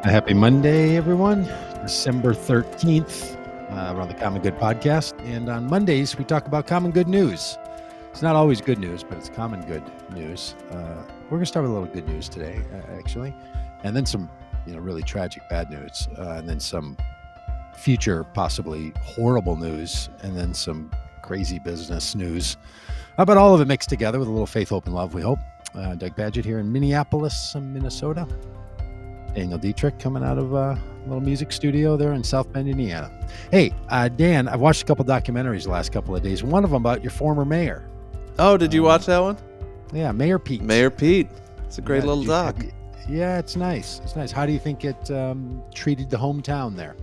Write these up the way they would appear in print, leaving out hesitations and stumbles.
Happy Monday, everyone. December 13th. We're on the Common Good podcast. And on Mondays, we talk about common good news. It's not always good news, but it's common good news. We're going to start with a little good news today, actually. And then some, really tragic bad news. And then some future, possibly horrible news. And then some crazy business news. But all of it mixed together with a little faith, hope, and love, we hope. Doug Pagitt here in Minneapolis, Minnesota. Daniel Deitrich coming out of a little music studio there in South Bend, Indiana. Hey, Dan, I've watched a couple documentaries the last couple of days. One of them about your former mayor. Oh, did you watch that one? Yeah, Mayor Pete. Mayor Pete. It's a great little doc. Yeah, it's nice. It's nice. How do you think it treated the hometown there?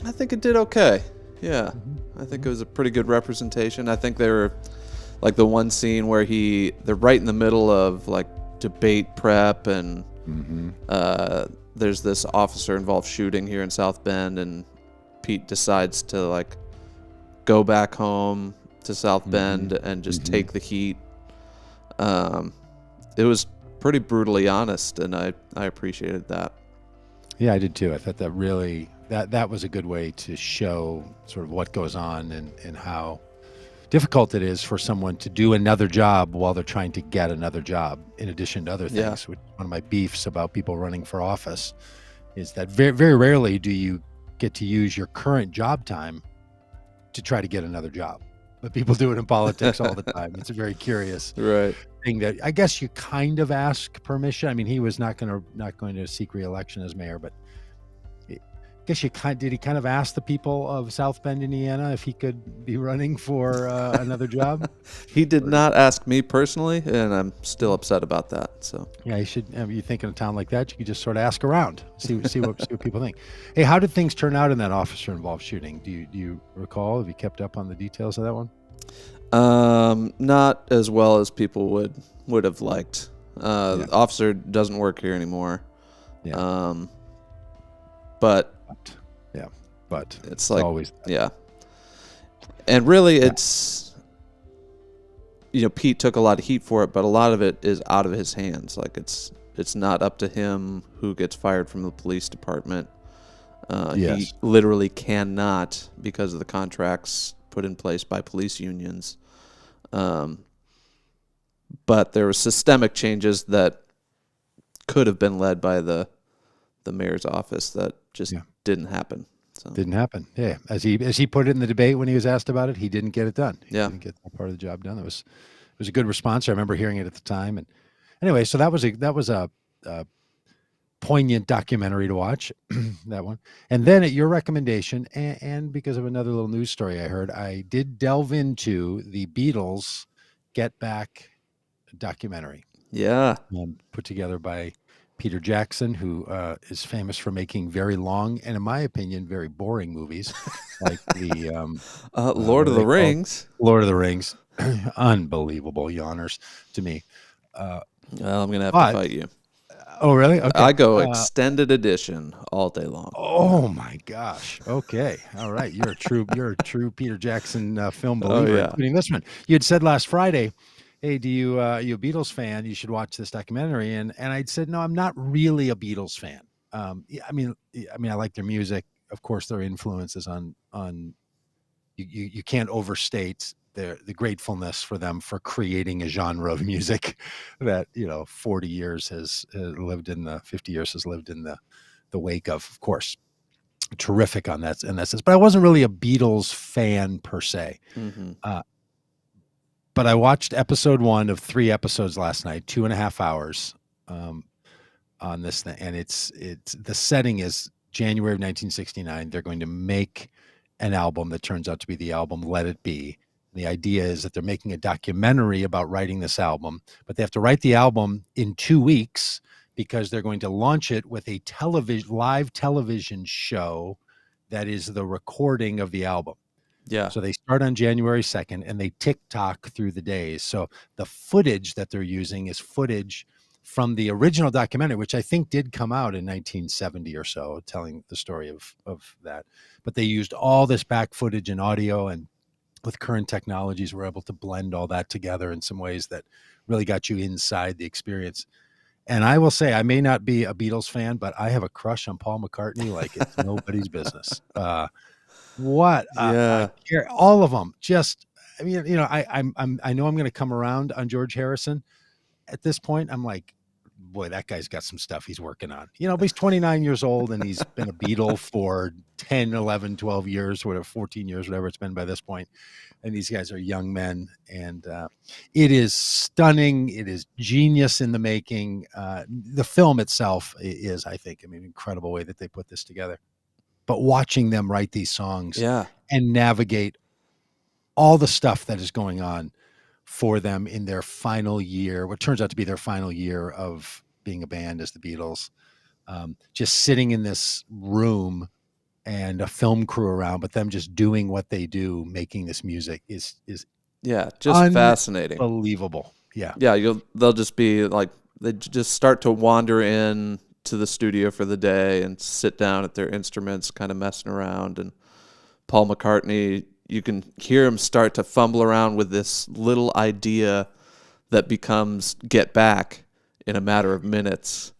I think it did okay. Yeah, I think it was a pretty good representation. I think they were like the one scene where they're right in the middle of like debate prep and there's this officer involved shooting here in South Bend, and Pete decides to like go back home to South Bend and just take the heat. It was pretty brutally honest, and I appreciated that. Yeah, I did too. I thought that really that was a good way to show sort of what goes on and how difficult it is for someone to do another job while they're trying to get another job in addition to other things. Yeah. Which one of my beefs about people running for office is that very, very rarely do you get to use your current job time to try to get another job. But people do it in politics all the time. It's a very curious thing that I guess you kind of ask permission. I mean, he was not going to seek re-election as mayor, but I guess did he kind of ask the people of South Bend, Indiana, if he could be running for another job? He did not ask me personally, and I'm still upset about that. So yeah, you should. You think in a town like that, you could just sort of ask around, see what people think. Hey, how did things turn out in that officer-involved shooting? Do you recall? Have you kept up on the details of that one? Not as well as people would have liked. The officer doesn't work here anymore. Yeah. But it's like always and really it's Pete took a lot of heat for it, but a lot of it is out of his hands. Like it's not up to him who gets fired from the police department. He literally cannot, because of the contracts put in place by police unions. But there were systemic changes that could have been led by the mayor's office that just didn't happen. So. Didn't happen. Yeah, as he put it in the debate when he was asked about it, he didn't get it done. He didn't get that part of the job done. It was a good response. I remember hearing it at the time. And anyway, so that was a poignant documentary to watch, that one. And then at your recommendation, and because of another little news story I heard, I did delve into the Beatles Get Back documentary. Yeah, put together by Peter Jackson, who is famous for making very long and, in my opinion, very boring movies, like the Lord of the Rings. Lord of the Rings, unbelievable yawners to me. Well, I'm gonna have to fight you. Oh, really? Okay. I go extended edition all day long. Oh my gosh. Okay. All right. You're a true Peter Jackson film believer, including this one. You had said last Friday, hey, are you a Beatles fan? You should watch this documentary. And I'd said, no, I'm not really a Beatles fan. I mean, I like their music. Of course, their influences on you can't overstate the gratefulness for them for creating a genre of music that 40 years has lived in the 50 years has lived in the wake of course. Terrific on that in that sense. But I wasn't really a Beatles fan per se. But I watched episode 1 of 3 episodes last night, 2.5 hours on this thing. And it's the setting is January of 1969. They're going to make an album that turns out to be the album Let It Be. And the idea is that they're making a documentary about writing this album, but they have to write the album in 2 weeks because they're going to launch it with a live television show that is the recording of the album. Yeah. So they start on January 2nd and they tick-tock through the days. So the footage that they're using is footage from the original documentary, which I think did come out in 1970 or so, telling the story of that. But they used all this back footage and audio, and with current technologies, we're able to blend all that together in some ways that really got you inside the experience. And I will say, I may not be a Beatles fan, but I have a crush on Paul McCartney like it's nobody's business. What Yeah. all of them. Just, I mean, I know I'm going to come around on George Harrison. At this point, I'm like, boy, that guy's got some stuff he's working on. But he's 29 years old and he's been a Beatle for 10, 11, 12 years, whatever, 14 years, whatever it's been by this point. And these guys are young men, and it is stunning. It is genius in the making. The film itself is, I think, an incredible way that they put this together. But watching them write these songs Yeah. and navigate all the stuff that is going on for them in their final year, what turns out to be their final year of being a band as the Beatles, just sitting in this room and a film crew around, but them just doing what they do, making this music is Yeah. Just fascinating. Unbelievable. Yeah. Yeah. They'll just be like, they just start to wander in to the studio for the day and sit down at their instruments, kind of messing around. And Paul McCartney, you can hear him start to fumble around with this little idea that becomes Get Back in a matter of minutes.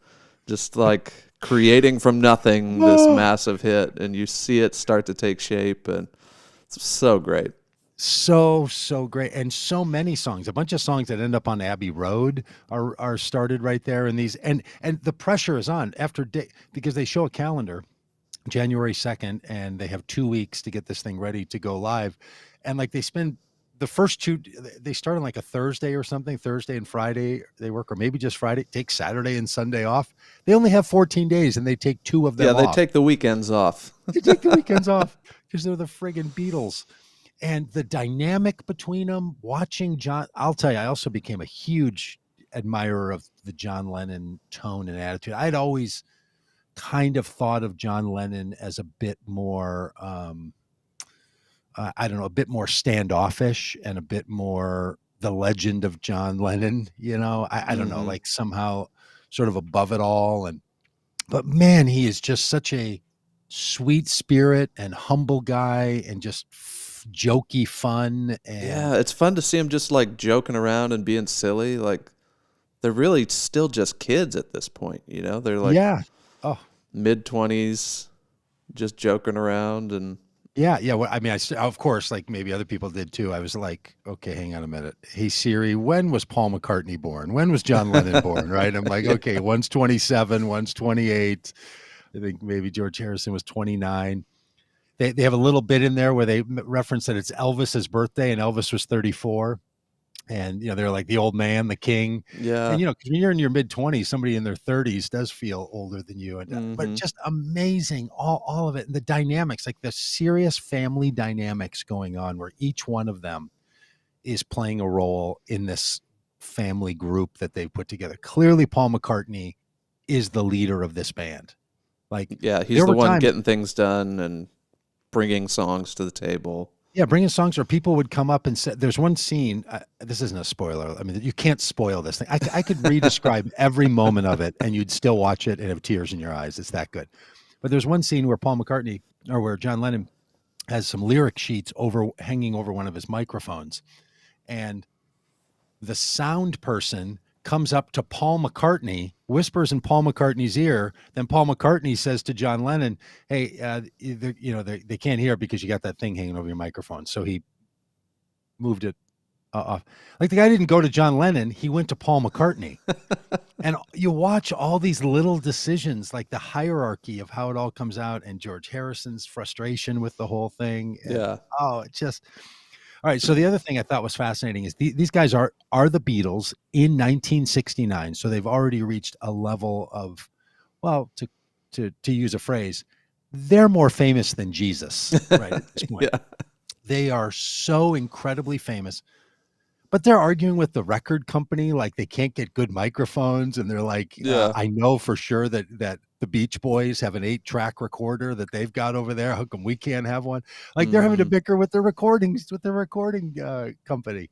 Just like creating from nothing this massive hit, and you see it start to take shape, and it's so great. So great. And so many songs, a bunch of songs that end up on Abbey Road are started right there in these, and the pressure is on after because they show a calendar January 2nd, and they have 2 weeks to get this thing ready to go live. And like they spend the first they start on like a Thursday or something, Thursday and Friday they work, or maybe just Friday, take Saturday and Sunday off. They only have 14 days and they take 2 of them off. Yeah, they take the weekends off. They take the weekends off because they're the friggin' Beatles. And the dynamic between them, watching John, I'll tell you, I also became a huge admirer of the John Lennon tone and attitude. I'd always kind of thought of John Lennon as a bit more, I don't know, a bit more standoffish and a bit more the legend of John Lennon, I don't know, like somehow sort of above it all. But man, he is just such a sweet spirit and humble guy and just jokey fun. And yeah, it's fun to see him just like joking around and being silly. Like they're really still just kids at this point, They're like mid-20s, just joking around and yeah. Well, I mean, of course, like maybe other people did too. I was like, okay, hang on a minute. Hey Siri, when was Paul McCartney born? When was John Lennon born? Right? I'm like, okay, one's 27, one's 28. I think maybe George Harrison was 29. They have a little bit in there where they reference that it's Elvis's birthday and Elvis was 34. And, they're like the old man, the king. yeah. And, when you're in your mid-20s, somebody in their 30s does feel older than you. And but just amazing, all of it. And the dynamics, like the serious family dynamics going on where each one of them is playing a role in this family group that they've put together. Clearly, Paul McCartney is the leader of this band. Like, yeah, he's the one getting things done and bringing songs to the table. Yeah, bringing songs, or people would come up and say, there's one scene, this isn't a spoiler. I mean, you can't spoil this thing. I could re-describe every moment of it and you'd still watch it and have tears in your eyes. It's that good. But there's one scene where where John Lennon has some lyric sheets hanging over one of his microphones. And the sound person comes up to Paul McCartney, whispers in Paul McCartney's ear. Then Paul McCartney says to John Lennon, hey, they can't hear because you got that thing hanging over your microphone. So he moved it off. Like the guy didn't go to John Lennon. He went to Paul McCartney. And you watch all these little decisions, like the hierarchy of how it all comes out, and George Harrison's frustration with the whole thing. And, yeah. It just... All right. So the other thing I thought was fascinating is these guys are the Beatles in 1969. So they've already reached a level of, well, to use a phrase, they're more famous than Jesus right at this point. Yeah. They are so incredibly famous, but they're arguing with the record company like they can't get good microphones, and they're like, I know for sure that the Beach Boys have an 8-track recorder that they've got over there. How come we can't have one? Like they're having to bicker with their recording company,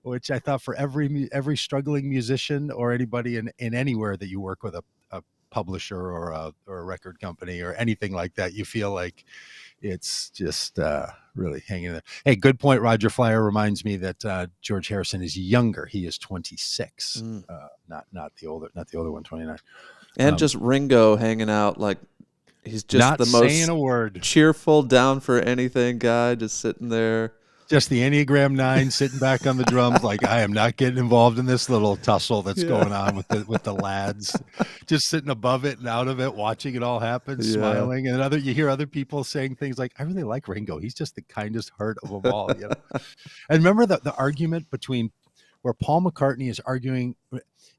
which I thought for every struggling musician or anybody in anywhere that you work with a publisher or a record company or anything like that. You feel like it's just really hanging there. Hey, good point. Roger Flyer reminds me that George Harrison is younger. He is 26, not the older one, 29. And just Ringo hanging out, like he's just Not the saying most a word. cheerful, down for anything guy, just sitting there. Just the Enneagram 9 sitting back on the drums, like I am not getting involved in this little tussle that's going on with the lads. Just sitting above it and out of it, watching it all happen, smiling. And you hear other people saying things like, "I really like Ringo. He's just the kindest heart of them all." You know? And remember the argument between where Paul McCartney is arguing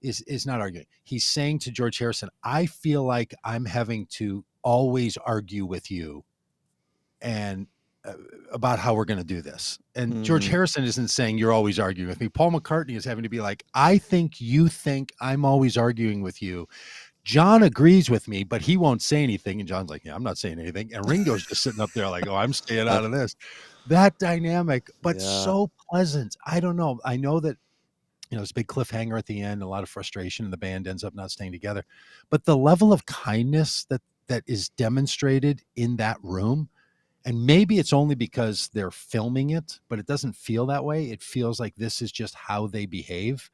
is not arguing. He's saying to George Harrison, "I feel like I'm having to always argue with you and about how we're going to do this." And George Harrison isn't saying you're always arguing with me. Paul McCartney is having to be like, I think you think I'm always arguing with you. John agrees with me, but he won't say anything. And John's like, yeah, I'm not saying anything. And Ringo's just sitting up there like, oh, I'm staying out of this. That dynamic, but so pleasant. I don't know. I know that, it's a big cliffhanger at the end, a lot of frustration, and the band ends up not staying together. But the level of kindness that is demonstrated in that room, and maybe it's only because they're filming it, but it doesn't feel that way. It feels like this is just how they behave.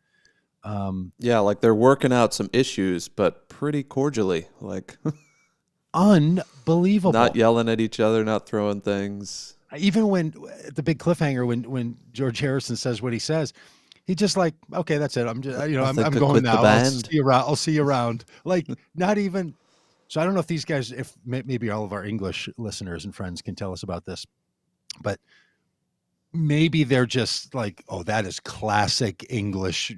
Like they're working out some issues, but pretty cordially, like unbelievable. Not yelling at each other, not throwing things. Even when the big cliffhanger, when George Harrison says what he says, he just like, okay, that's it. I'm just, I'm going now. I'll see you around. Like not even. So I don't know if these guys, if maybe all of our English listeners and friends can tell us about this, but maybe they're just like, oh, that is classic English,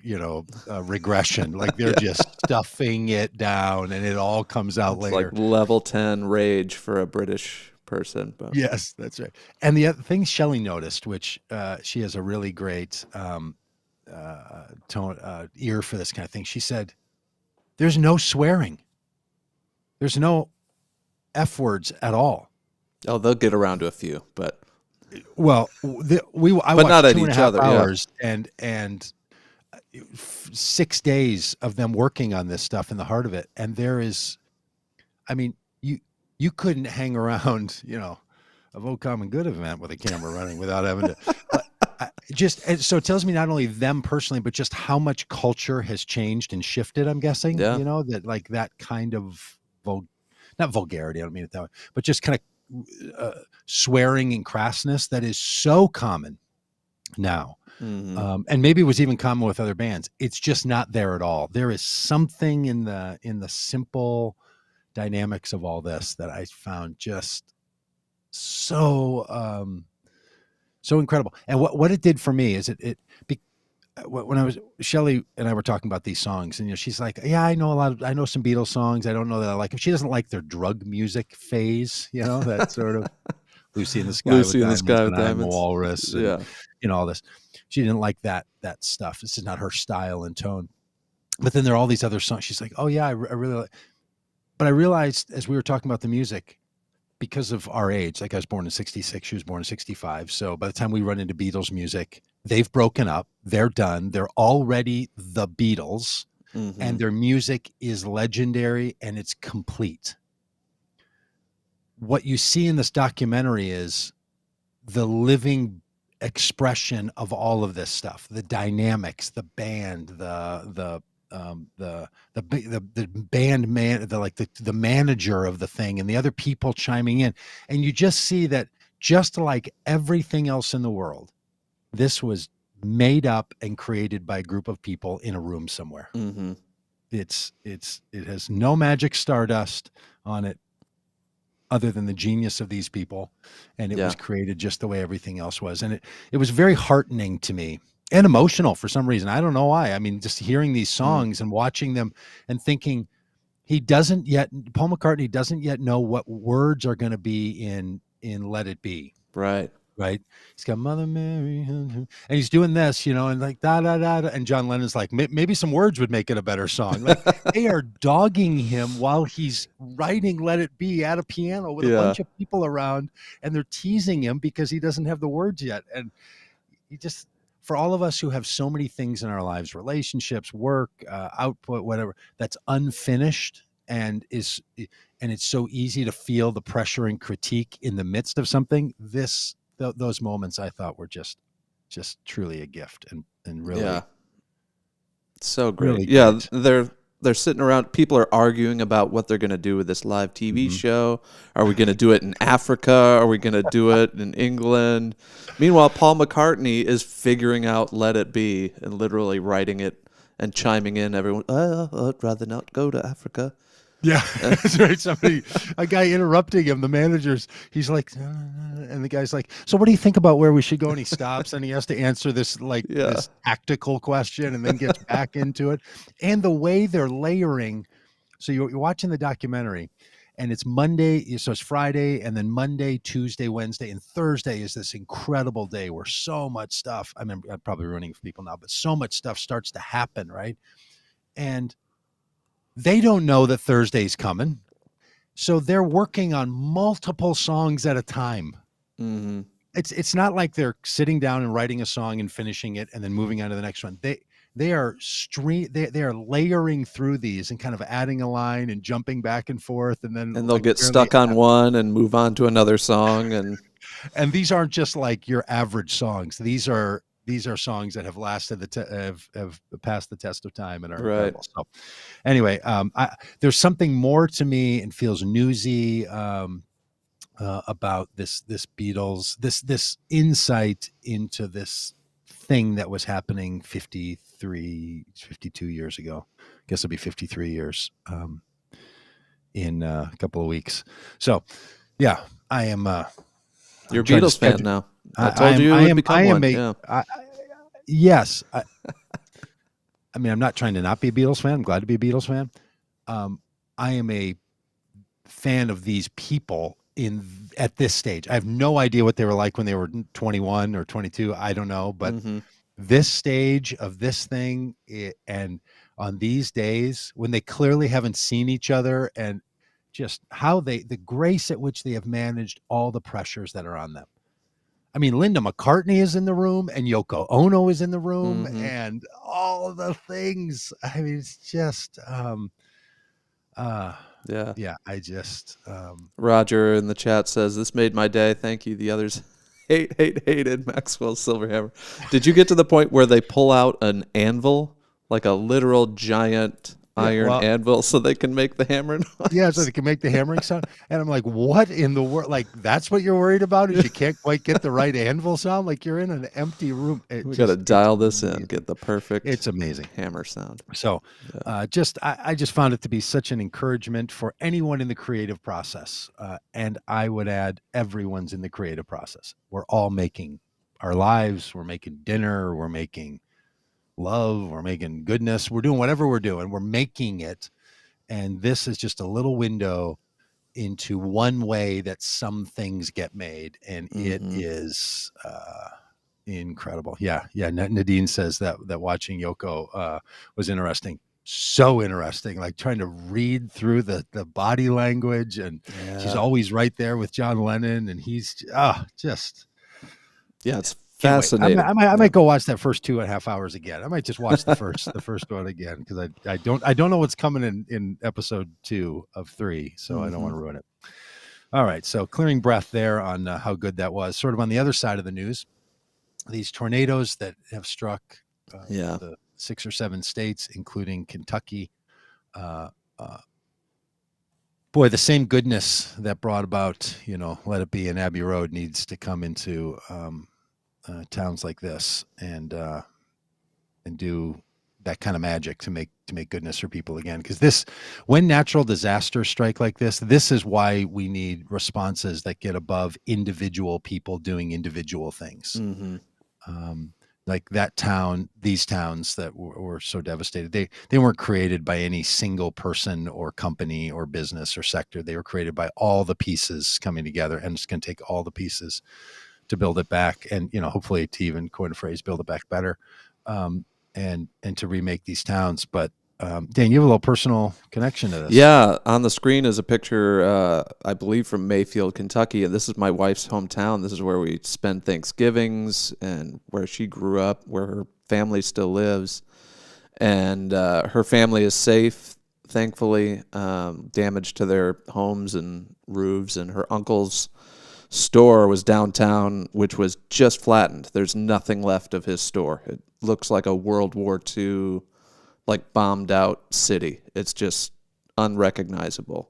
regression. Like they're just stuffing it down and it all comes out later. Like level 10 rage for a British person. But. Yes, that's right. And the other thing Shelley noticed, which she has a really great ear for this kind of thing. She said, there's no swearing. There's no F words at all. Oh, they'll get around to a few, but I watched not at 2.5 each other, hours and 6 days of them working on this stuff in the heart of it. And there is, I mean, you couldn't hang around, a Vote Common Good event with a camera running without having to. So it tells me not only them personally, but just how much culture has changed and shifted. I'm guessing, that like that kind of not vulgarity, I don't mean it that way, but just kind of swearing and crassness that is so common now. And maybe it was even common with other bands. It's just not there at all. There is something in the simple dynamics of all this that I found just so incredible. And what it did for me is when Shelley and I were talking about these songs, and she's like, yeah, I know some Beatles songs. I don't know that I like them. She doesn't like their drug music phase, that sort of Lucy in the Sky with Diamonds, Walrus, and all this. She didn't like that stuff. This is not her style and tone. But then there are all these other songs. She's like, oh yeah, I really like. But I realized as we were talking about the music, because of our age, like I was born in 66, she was born in 65. So by the time we run into Beatles music, they've broken up, they're done. They're already the Beatles, and their music is legendary and it's complete. What you see in this documentary is the living expression of all of this stuff, the dynamics, the band, the band man, the manager of the thing, and the other people chiming in, and you just see that just like everything else in the world, this was made up and created by a group of people in a room somewhere. It has no magic stardust on it other than the genius of these people, and it was created just the way everything else was. And it was very heartening to me and emotional for some reason. I don't know why. I mean, just hearing these songs and watching them and thinking Paul McCartney doesn't yet know what words are going to be in Let It Be. Right. He's got Mother Mary, and he's doing this, and like da da da, and John Lennon's like, maybe some words would make it a better song. Like they are dogging him while he's writing Let It Be at a piano with a bunch of people around, and they're teasing him because he doesn't have the words yet. And he just, for all of us who have so many things in our lives, relationships, work, output, whatever, that's unfinished, and it's so easy to feel the pressure and critique in the midst of something. Those moments I thought were just truly a gift, and really, Yeah. So great. really Yeah, great. they're sitting around. People are arguing about what they're going to do with this live TV Mhm. show. Are we going to do it in Africa? Are we going to do it in England? Meanwhile, Paul McCartney is figuring out "Let It Be" and literally writing it and chiming in. Everyone, I'd rather not go to Africa. Yeah, that's right. A guy interrupting him, the he's like, and the guy's like, so what do you think about where we should go? And he stops and he has to answer this Yeah, this tactical question and then gets back into it. And the way they're layering, so you're watching the documentary, and it's Monday, so it's Friday, and then Monday, Tuesday, Wednesday, and Thursday is this incredible day where so much stuff, I mean, I'm probably ruining for people now, but so much stuff starts to happen, right? And they don't know that Thursday's coming. So they're working on multiple songs at a time. mm-hmm. It's not like they're sitting down and writing a song and finishing it and then moving on to the next one. They are layering through these and kind of adding a line and jumping back and forth, and then And they'll like get barely, stuck on one and move on to another song. and these aren't just like your average songs. These are songs that have lasted have passed the test of time and are Right. incredible. So anyway, there's something more to me and feels newsy about this Beatles, this insight into this thing that was happening 52 years ago. I guess it'll be 53 years in a couple of weeks. So yeah, I am You're a trying to Beatles fan schedule- now. I told you would become one. Yeah. Yes. I mean, I'm not trying to not be a Beatles fan. I'm glad to be a Beatles fan. I am a fan of these people at this stage. I have no idea what they were like when they were 21 or 22. I don't know, but Mm-hmm. this stage of this thing, and on these days when they clearly haven't seen each other, and just how the grace at which they have managed all the pressures that are on them. I mean, Linda McCartney is in the room and Yoko Ono is in the room, Mm-hmm. and all of the things. I mean, it's just, Yeah. I just, Roger in the chat says, "This made my day. Thank you." The others hated Maxwell's Silverhammer. Did you get to the point where they pull out an anvil, like a literal giant iron anvil, so they can make the hammer noise? Yeah, so they can make the hammering sound. And I'm like, what in the world? Like, that's what you're worried about, is you can't quite get the right anvil sound? Like, you're in an empty room. We got to dial this in, get the perfect It's amazing hammer sound. So I just found it to be such an encouragement for anyone in the creative process. And I would add, everyone's in the creative process. We're all making our lives. We're making dinner. We're making love. We're making goodness. We're doing whatever we're doing. We're making it. And this is just a little window into one way that some things get made. And it is incredible. Yeah. Nadine says that watching Yoko was interesting. So interesting, like trying to read through the body language, and she's always right there with John Lennon, and he's just it's fascinating. I might go watch that first 2.5 hours again. I might just watch the first one again, because I don't know what's coming in episode 2 of 3, so I don't want to ruin it. All right, so clearing breath there on how good that was. Sort of on the other side of the news, these tornadoes that have struck the 6 or 7 states, including Kentucky. Boy, the same goodness that brought about, Let It Be in Abbey Road needs to come into towns like this, and do that kind of magic to make goodness for people again. Because when natural disasters strike like this is why we need responses that get above individual people doing individual things. Like that town, these towns that were so devastated, they weren't created by any single person or company or business or sector. They were created by all the pieces coming together, and it's going to take all the pieces to build it back, and hopefully to even coin a phrase, build it back better, and to remake these towns. But Dan, you have a little personal connection to this. Yeah, on the screen is a picture, I believe, from Mayfield, Kentucky, and this is my wife's hometown. This is where we spend Thanksgivings, and where she grew up, where her family still lives, and her family is safe. thankfully, damage to their homes and roofs. And her uncle's store was downtown, which was just flattened. There's nothing left of his store. It looks like a World War II, like bombed out city. It's just unrecognizable.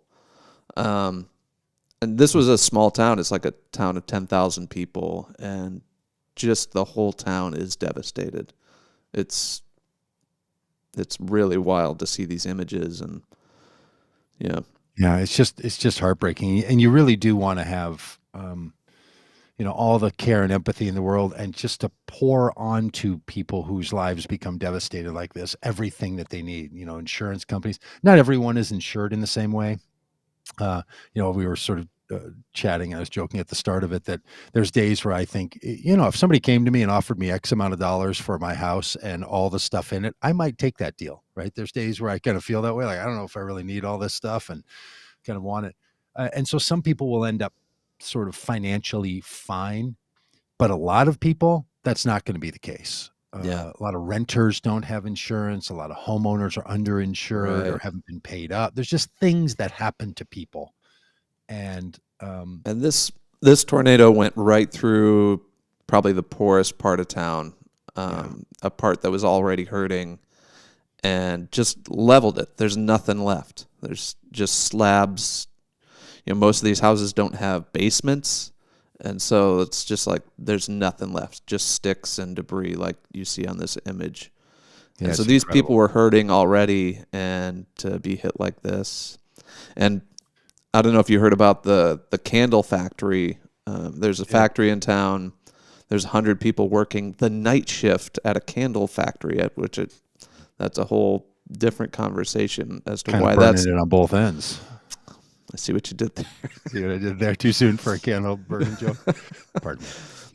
Um, and this was a small town. It's like a town of 10,000 people, and just the whole town is devastated. It's really wild to see these images, and yeah, Yeah, it's just heartbreaking, and you really do want to have all the care and empathy in the world, and just to pour onto people whose lives become devastated like this everything that they need. Insurance companies. Not everyone is insured in the same way. We were sort of chatting. I was joking at the start of it that there's days where I think, if somebody came to me and offered me X amount of dollars for my house and all the stuff in it, I might take that deal, right? There's days where I kind of feel that way. Like, I don't know if I really need all this stuff and kind of want it. And so some people will end up sort of financially fine, but a lot of people, that's not going to be the case. yeah, A lot of renters don't have insurance. A lot of homeowners are underinsured or right. haven't been paid up. There's just things that happen to people. And And this tornado went right through probably the poorest part of town, yeah, a part that was already hurting, and just leveled it. There's nothing left. There's just slabs. Most of these houses don't have basements, and so it's just like there's nothing left, just sticks and debris like you see on this image. yeah, And so it's these people incredible. were hurting already, and to be hit like this. And I don't know if you heard about the candle factory. There's a Yeah, factory in town. There's 100 people working the night shift at a candle factory, at which that's a whole different conversation as to kind of why burning that's. it on both ends. I see what you did there. See what I did there? Too soon for a candle burning joke. Pardon me.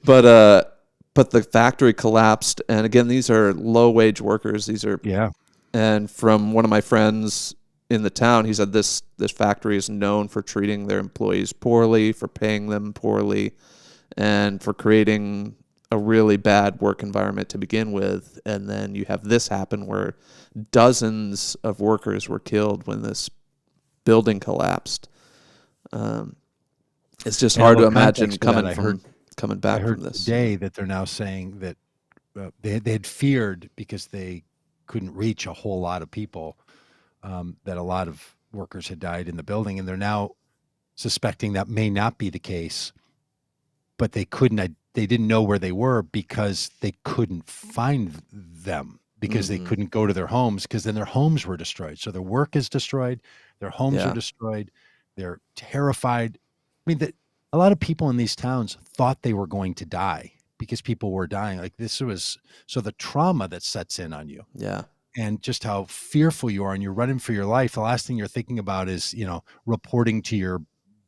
But the factory collapsed, and again, these are low wage workers. These are, Yeah, and from one of my friends in the town, he said this factory is known for treating their employees poorly, for paying them poorly, and for creating a really bad work environment to begin with. And then you have this happen where dozens of workers were killed when this building collapsed. Um, it's just and a hard to little imagine context to that. coming I back heard from this. today that they're now saying that they had feared because they couldn't reach a whole lot of people, that a lot of workers had died in the building, and they're now suspecting that may not be the case, but they didn't know where they were because they couldn't find them, because they Hmm. couldn't go to their homes, because then their homes were destroyed. So their work is destroyed, their homes are Yeah, destroyed, they're terrified. I mean, that a lot of people in these towns thought they were going to die because people were dying. Like, this was, so the trauma that sets in on you yeah, and just how fearful you are, and you're running for your life. The last thing you're thinking about is, reporting to your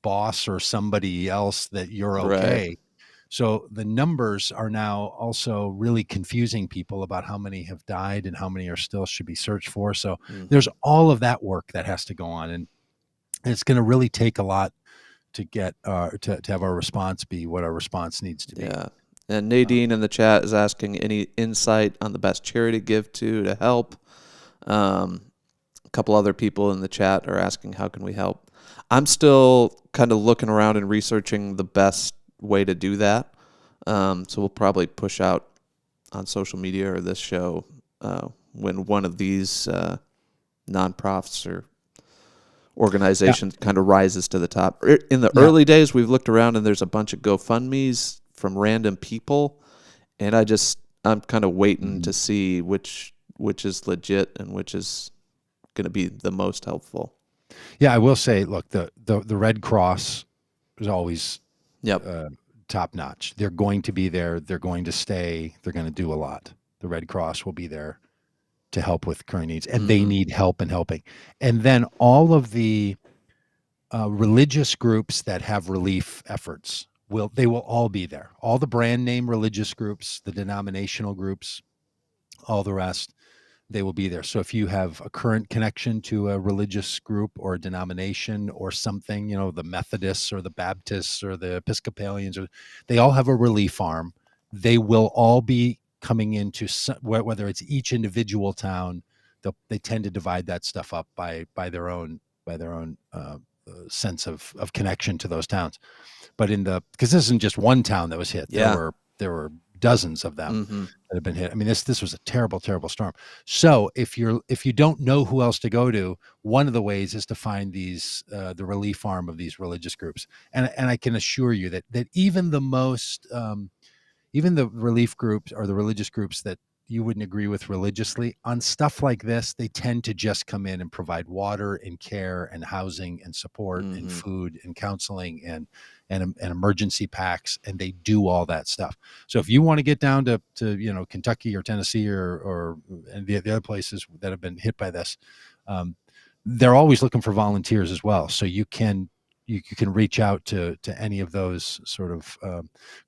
boss or somebody else that you're right. okay. So the numbers are now also really confusing people about how many have died and how many are still should be searched for. So there's Hmm. all of that work that has to go on, and it's going to really take a lot to get to have our response be what our response needs to be. Yeah. And Um, Nadine in the chat is asking any insight on the best charity to give to help. Um, a couple other people in the chat are asking how can we help. I'm still kind of looking around and researching the best way to do that. So we'll probably push out on social media or this show when one of these nonprofits or yeah, organization kind of rises to the top. In the yeah. early days, we've looked around and there's a bunch of GoFundMe's from random people, and I'm kind of waiting Mhm. to see which is legit and which is going to be the most helpful. Yeah, I will say, look, the Red Cross is always Yep. uh, top notch. They're going to be there. They're going to stay. They're going to do a lot. The Red Cross will be there to help with current needs, and they Hmm. need help in helping. And then all of the religious groups that have relief efforts will all be there. All the brand name religious groups, the denominational groups, all the rest, they will be there. So if you have a current connection to a religious group or a denomination or something, the Methodists or the Baptists or the Episcopalians, they all have a relief arm. They will all be coming into whether it's each individual town they tend to divide that stuff up by their own sense of connection to those towns. But because this isn't just one town that was hit, Yeah. there were dozens of them Mm-hmm. that have been hit. I mean, this was a terrible, terrible storm. So if you don't know who else to go to, one of the ways is to find these the relief arm of these religious groups. And I can assure you that even the most even the relief groups or the religious groups that you wouldn't agree with religiously on stuff like this, they tend to just come in and provide water and care and housing and support and Mm-hmm. food and counseling and emergency packs, and they do all that stuff. So if you want to get down to Kentucky or Tennessee or and the other places that have been hit by this, they're always looking for volunteers as well. So you can reach out to any of those sort of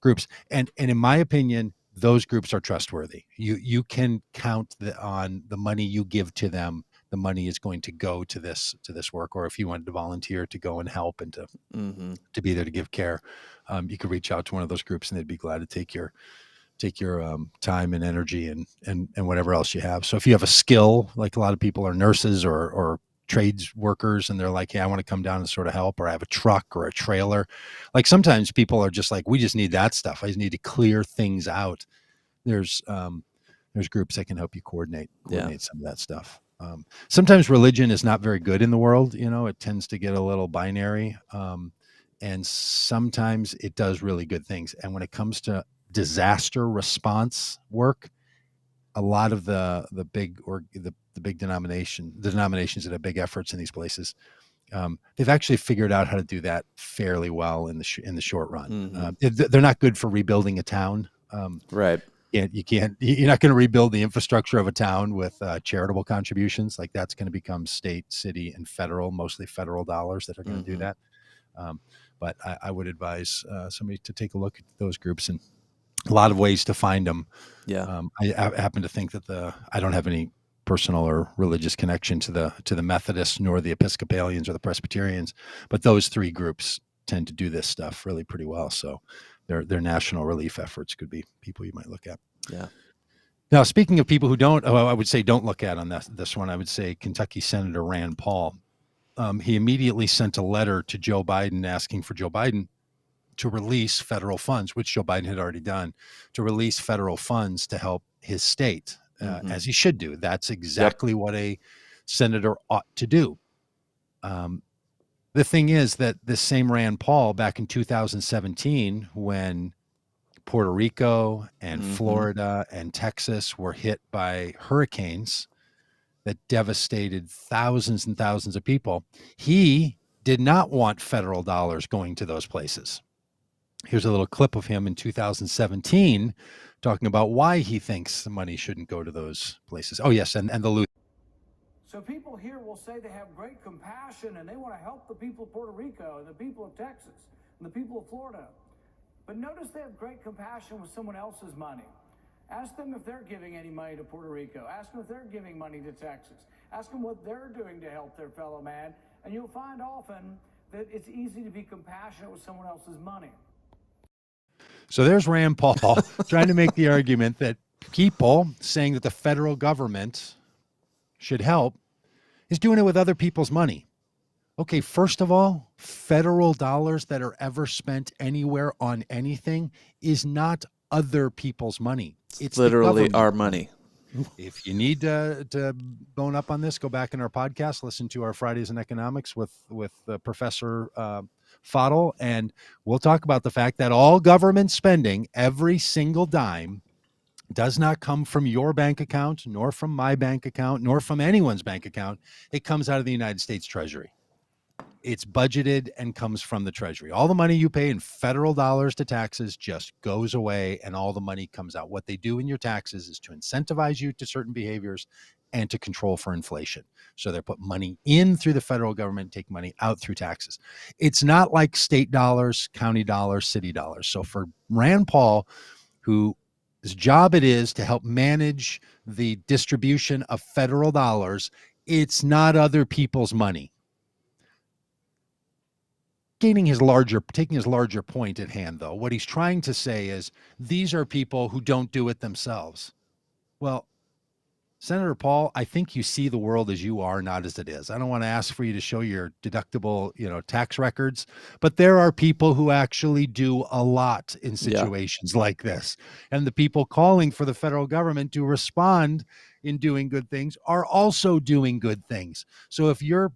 groups, and in my opinion, those groups are trustworthy. You can count on the money you give to them. The money is going to go to this work. Or if you wanted to volunteer to go and help and Mm-hmm. to be there to give care, you could reach out to one of those groups, and they'd be glad to take your time and energy and whatever else you have. So if you have a skill, like a lot of people are nurses or trades workers, and they're like, yeah, I want to come down and sort of help, or I have a truck or a trailer. Like sometimes people are just like, we just need that stuff. I just need to clear things out. There's groups that can help you coordinate some of that stuff. Sometimes religion is not very good in the world. It tends to get a little binary. And sometimes it does really good things. And when it comes to disaster response work, a lot of the big denominations that have big efforts in these places, they've actually figured out how to do that fairly well in the short run. Mm-hmm. They're not good for rebuilding a town. Right. You're not going to rebuild the infrastructure of a town with charitable contributions. Like that's going to become state, city, and federal, mostly federal dollars that are going to do that. But I would advise somebody to take a look at those groups, and a lot of ways to find them. Yeah. I happen to think that I don't have any personal or religious connection to the Methodists nor the Episcopalians or the Presbyterians, but those three groups tend to do this stuff really pretty well. So their national relief efforts could be people you might look at. Yeah. Now, speaking of people who I would say don't look at on this one, I would say Kentucky Senator Rand Paul. He immediately sent a letter to Joe Biden asking for Joe Biden to release federal funds, which Joe Biden had already done, to release federal funds to help his state, as he should do. That's exactly what a senator ought to do. The thing is that this same Rand Paul, back in 2017, when Puerto Rico and Florida and Texas were hit by hurricanes that devastated thousands and thousands of people, he did not want federal dollars going to those places. Here's a little clip of him in 2017 talking about why he thinks the money shouldn't go to those places. Oh, yes, and the loot. So people here will say they have great compassion and they want to help the people of Puerto Rico and the people of Texas and the people of Florida. But notice they have great compassion with someone else's money. Ask them if they're giving any money to Puerto Rico. Ask them if they're giving money to Texas. Ask them what they're doing to help their fellow man. And you'll find often that it's easy to be compassionate with someone else's money. So there's Rand Paul trying to make the argument that people saying that the federal government should help is doing it with other people's money. Okay, first of all, federal dollars that are ever spent anywhere on anything is not other people's money. It's literally our money. If you need to bone up on this, go back in our podcast, listen to our Fridays in Economics with Professor Fadl, and we'll talk about the fact that all government spending, every single dime, does not come from your bank account, nor from my bank account, nor from anyone's bank account. It comes out of the United States Treasury. It's budgeted and comes from the Treasury. All the money you pay in federal dollars to taxes just goes away, and all the money comes out. What they do in your taxes is to incentivize you to certain behaviors and to control for inflation. So they put money in through the federal government, take money out through taxes. It's not like state dollars, county dollars, city dollars. So for Rand Paul, whose job it is to help manage the distribution of federal dollars, it's not other people's money. Taking his larger point at hand, though, what he's trying to say is these are people who don't do it themselves. Well, Senator Paul, I think you see the world as you are, not as it is. I don't want to ask for you to show your deductible, tax records, but there are people who actually do a lot in situations like this. And the people calling for the federal government to respond in doing good things are also doing good things. So if your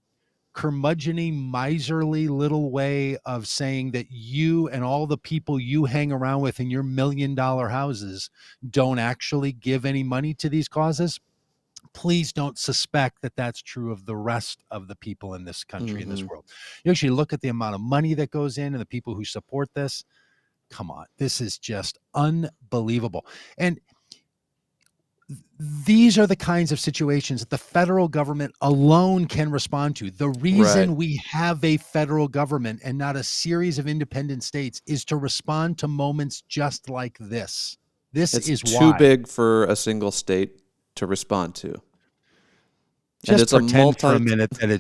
curmudgeony, miserly little way of saying that you and all the people you hang around with in your $1 million houses don't actually give any money to these causes, please don't suspect that that's true of the rest of the people in this country, in this world. You actually look at the amount of money that goes in and the people who support this. Come on, this is just unbelievable. And these are the kinds of situations that the federal government alone can respond to. The reason we have a federal government and not a series of independent states is to respond to moments just like this. This is why. Too big for a single state to respond to. Just it's pretend for a minute that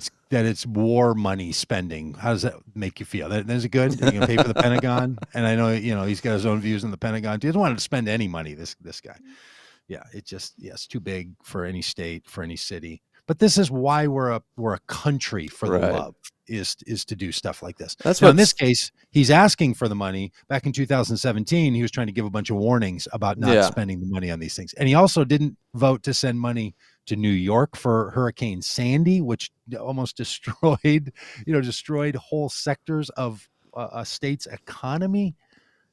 it's war money spending. How does that make you feel? Is it good? You're gonna pay for the Pentagon? And I know he's got his own views on the Pentagon. He doesn't want to spend any money. This guy, it's too big for any state, for any city. But this is why we're a country for the love is to do stuff like this. Now, in this case, he's asking for the money. Back in 2017, he was trying to give a bunch of warnings about not spending the money on these things. And he also didn't vote to send money to New York for Hurricane Sandy, which almost destroyed whole sectors of a state's economy.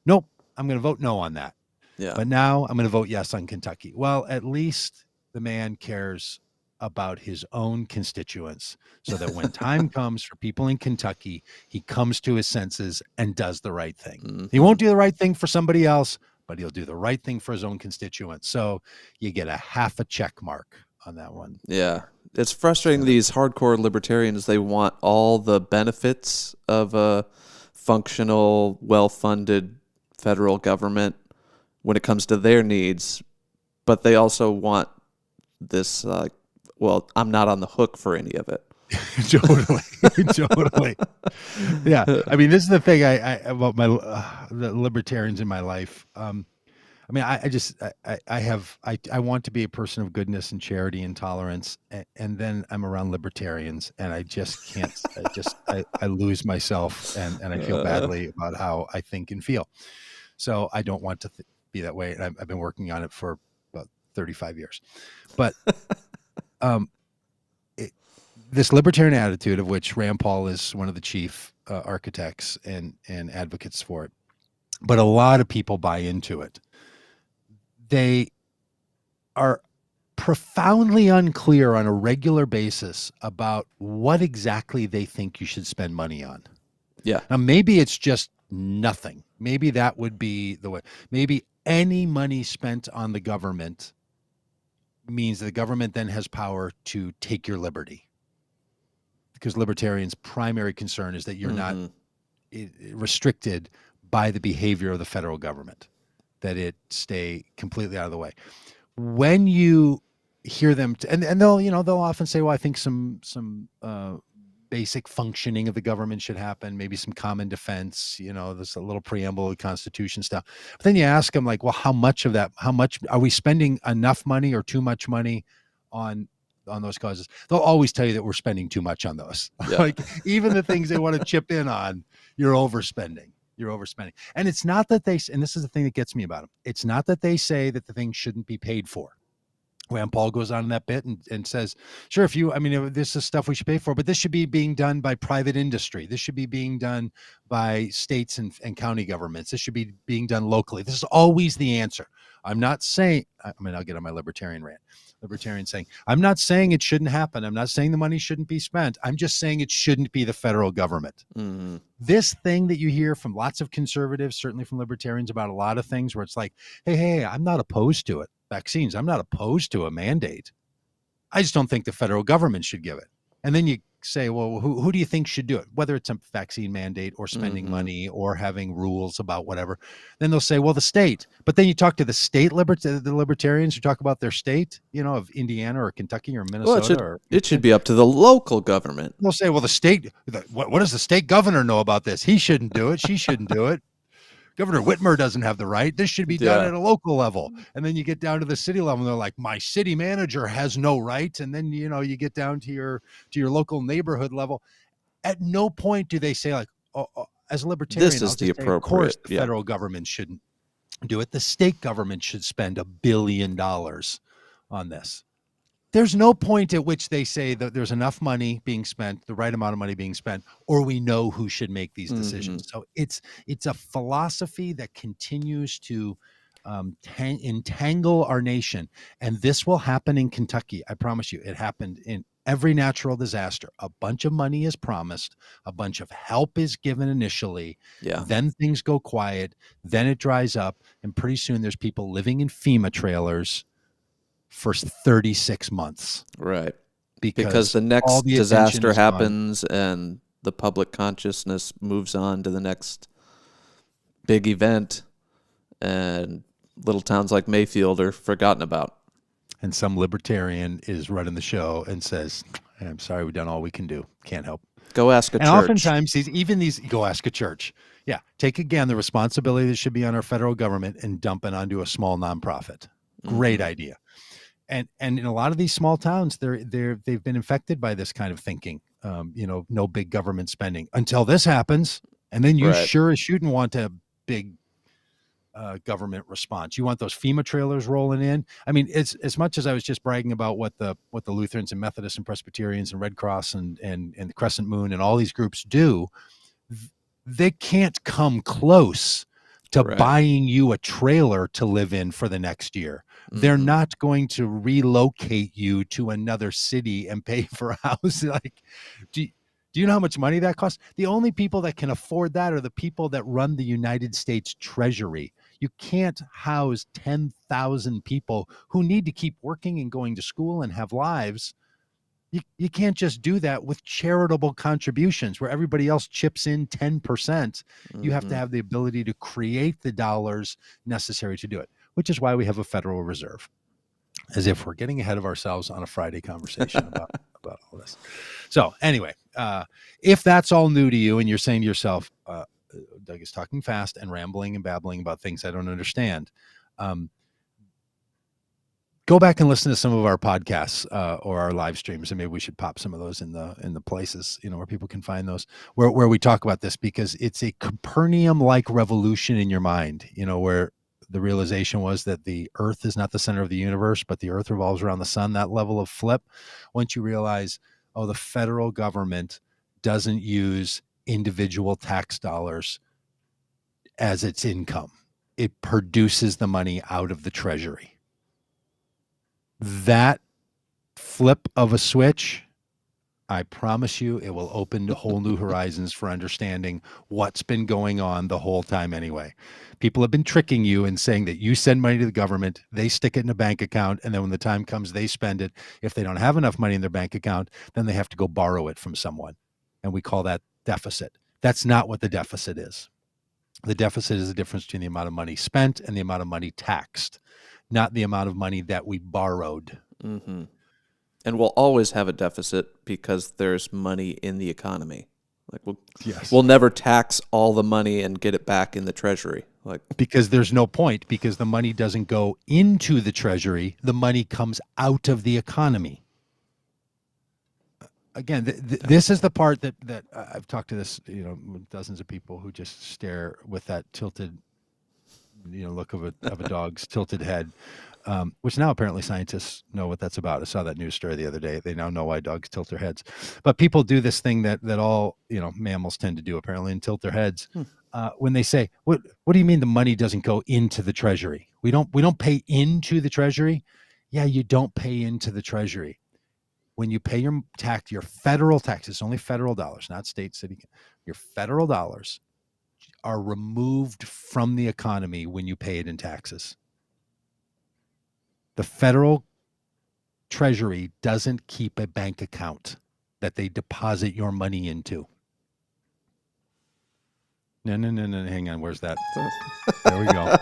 Nope, I'm going to vote no on that. Yeah. But now I'm going to vote yes on Kentucky. Well, at least the man cares about his own constituents, so that when time comes for people in Kentucky, he comes to his senses and does the right thing. He won't do the right thing for somebody else, but he'll do the right thing for his own constituents. So you get a half a check mark on that one. Yeah. It's frustrating. These hardcore libertarians, they want all the benefits of a functional, well-funded federal government when it comes to their needs, but they also want this, I'm not on the hook for any of it. Totally. Yeah. I mean, this is the thing about the libertarians in my life. I want to be a person of goodness and charity and tolerance. And then I'm around libertarians and I just can't, I lose myself and I feel badly about how I think and feel. So I don't want to be that way. And I've been working on it for about 35 years, but, this libertarian attitude, of which Rand Paul is one of the chief architects and advocates for it, but a lot of people buy into it. They are profoundly unclear on a regular basis about what exactly they think you should spend money on. Yeah. Now, maybe it's just nothing. Maybe that would be the way. Maybe any money spent on the government means the government then has power to take your liberty. Because libertarians' primary concern is that you're not restricted by the behavior of the federal government, that it stay completely out of the way. When you hear them, and they'll often say, well, I think some basic functioning of the government should happen, maybe some common defense, there's a little preamble of the Constitution stuff. But then you ask them, like, well, how much are we spending enough money or too much money on those causes? They'll always tell you that we're spending too much on those. Yeah. Like, even the things they want to chip in on, you're overspending. And it's not that and this is the thing that gets me about them. It's not that they say that the thing shouldn't be paid for. Rand Paul goes on in that bit and says, sure, this is stuff we should pay for, but this should be being done by private industry. This should be being done by states and county governments. This should be being done locally. This is always the answer. I'm not saying, I'll get on my libertarian rant. Libertarian saying, I'm not saying it shouldn't happen. I'm not saying the money shouldn't be spent. I'm just saying it shouldn't be the federal government. Mm-hmm. This thing that you hear from lots of conservatives, certainly from libertarians, about a lot of things where it's like, hey, I'm not opposed to it. Vaccines, I'm not opposed to a mandate. I just don't think the federal government should give it. And then you say, well, who do you think should do it? Whether it's a vaccine mandate or spending money or having rules about whatever. Then they'll say, well, the state. But then you talk to the state the libertarians who talk about their state, of Indiana or Kentucky or Minnesota. Well, it should be up to the local government. They'll say, well, the state, what does the state governor know about this? He shouldn't do it. She shouldn't do it. Governor Whitmer doesn't have the right. This should be done Yeah. at a local level. And then you get down to the city level and they're like, my city manager has no right. And then, you get down to your local neighborhood level. At no point do they say like, as a libertarian, This I'll is just the say, of course, appropriate. the Yeah. federal government shouldn't do it. The state government should spend $1 billion on this. There's no point at which they say that there's enough money being spent, the right amount of money being spent, or we know who should make these decisions. So it's a philosophy that continues to entangle our nation. And this will happen in Kentucky. I promise you, it happened in every natural disaster. A bunch of money is promised, a bunch of help is given initially, Yeah. then things go quiet, then it dries up, and pretty soon there's people living in FEMA trailers for 36 months. Right. Because Because the all next the attention disaster is gone. happens and the public consciousness moves on to the next big event, and little towns like Mayfield are forgotten about. And some libertarian is running the show and says, I'm sorry, we've done all we can do. Can't help. Go ask a And church. oftentimes these go ask a church. Yeah. Take again the responsibility that should be on our federal government and dump it onto a small nonprofit. Great idea. And in a lot of these small towns, they've been infected by this kind of thinking. No big government spending until this happens, and then you Right. sure as shooting want a big government response. You want those FEMA trailers rolling in. I mean, it's as much as I was just bragging about what the Lutherans and Methodists and Presbyterians and Red Cross and the Crescent Moon and all these groups do. They can't come close to Right. buying you a trailer to live in for the next year. They're not going to relocate you to another city and pay for a house. Like, do you know how much money that costs? The only people that can afford that are the people that run the United States Treasury. You can't house 10,000 people who need to keep working and going to school and have lives. You can't just do that with charitable contributions where everybody else chips in 10%. You have to have the ability to create the dollars necessary to do it, which is why we have a Federal Reserve. As if we're getting ahead of ourselves on a Friday conversation about all this. So anyway, if that's all new to you and you're saying to yourself, Doug is talking fast and rambling and babbling about things I don't understand, go back and listen to some of our podcasts or our live streams, and maybe we should pop some of those in the places where people can find those where we talk about this, because it's a Copernican-like revolution in your mind, where the realization was that the Earth is not the center of the universe, but the Earth revolves around the sun. That level of flip, once you realize, the federal government doesn't use individual tax dollars as its income. It produces the money out of the Treasury. That flip of a switch, I promise you, it will open whole new horizons for understanding what's been going on the whole time anyway. People have been tricking you and saying that you send money to the government, they stick it in a bank account, and then when the time comes, they spend it. If they don't have enough money in their bank account, then they have to go borrow it from someone. And we call that deficit. That's not what the deficit is. The deficit is the difference between the amount of money spent and the amount of money taxed, not the amount of money that we borrowed. And we'll always have a deficit because there's money in the economy. Like we'll never tax all the money and get it back in the Treasury. Because there's no point, because the money doesn't go into the Treasury. The money comes out of the economy. Again, this is the part that I've talked to this, dozens of people who just stare with that tilted, look of a dog's tilted head, which now apparently scientists know what that's about. I saw that news story the other day. They now know why dogs tilt their heads. But people do this thing that all mammals tend to do apparently, and tilt their heads when they say, "What do you mean the money doesn't go into the Treasury? We don't pay into the Treasury." Yeah, you don't pay into the Treasury. When you pay your federal taxes, only federal dollars, not state, city, your federal dollars are removed from the economy when you pay it in taxes. The federal Treasury doesn't keep a bank account that they deposit your money into. No. Hang on. Where's that? There we go.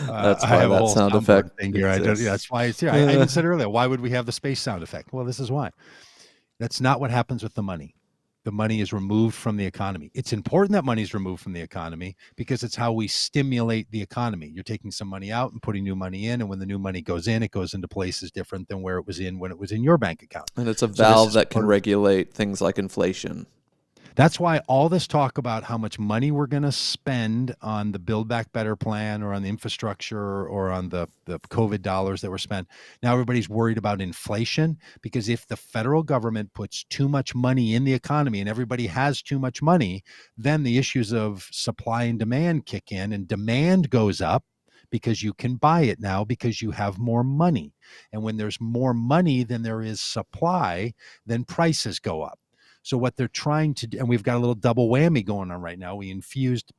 That's why that sound effect thing here. That's why it's here. I even said earlier, why would we have the space sound effect? Well, this is why. That's not what happens with the money. The money is removed from the economy. It's important that money is removed from the economy because it's how we stimulate the economy. You're taking some money out and putting new money in, and when the new money goes in, it goes into places different than where it was in when it was in your bank account. And it's a So this valve is that can part of- regulate things like inflation. That's why all this talk about how much money we're going to spend on the Build Back Better plan or on the infrastructure or on the COVID dollars that were spent. Now everybody's worried about inflation, because if the federal government puts too much money in the economy and everybody has too much money, then the issues of supply and demand kick in, and demand goes up because you can buy it now because you have more money. And when there's more money than there is supply, then prices go up. So what they're trying to do, and we've got a little double whammy going on right now. We infused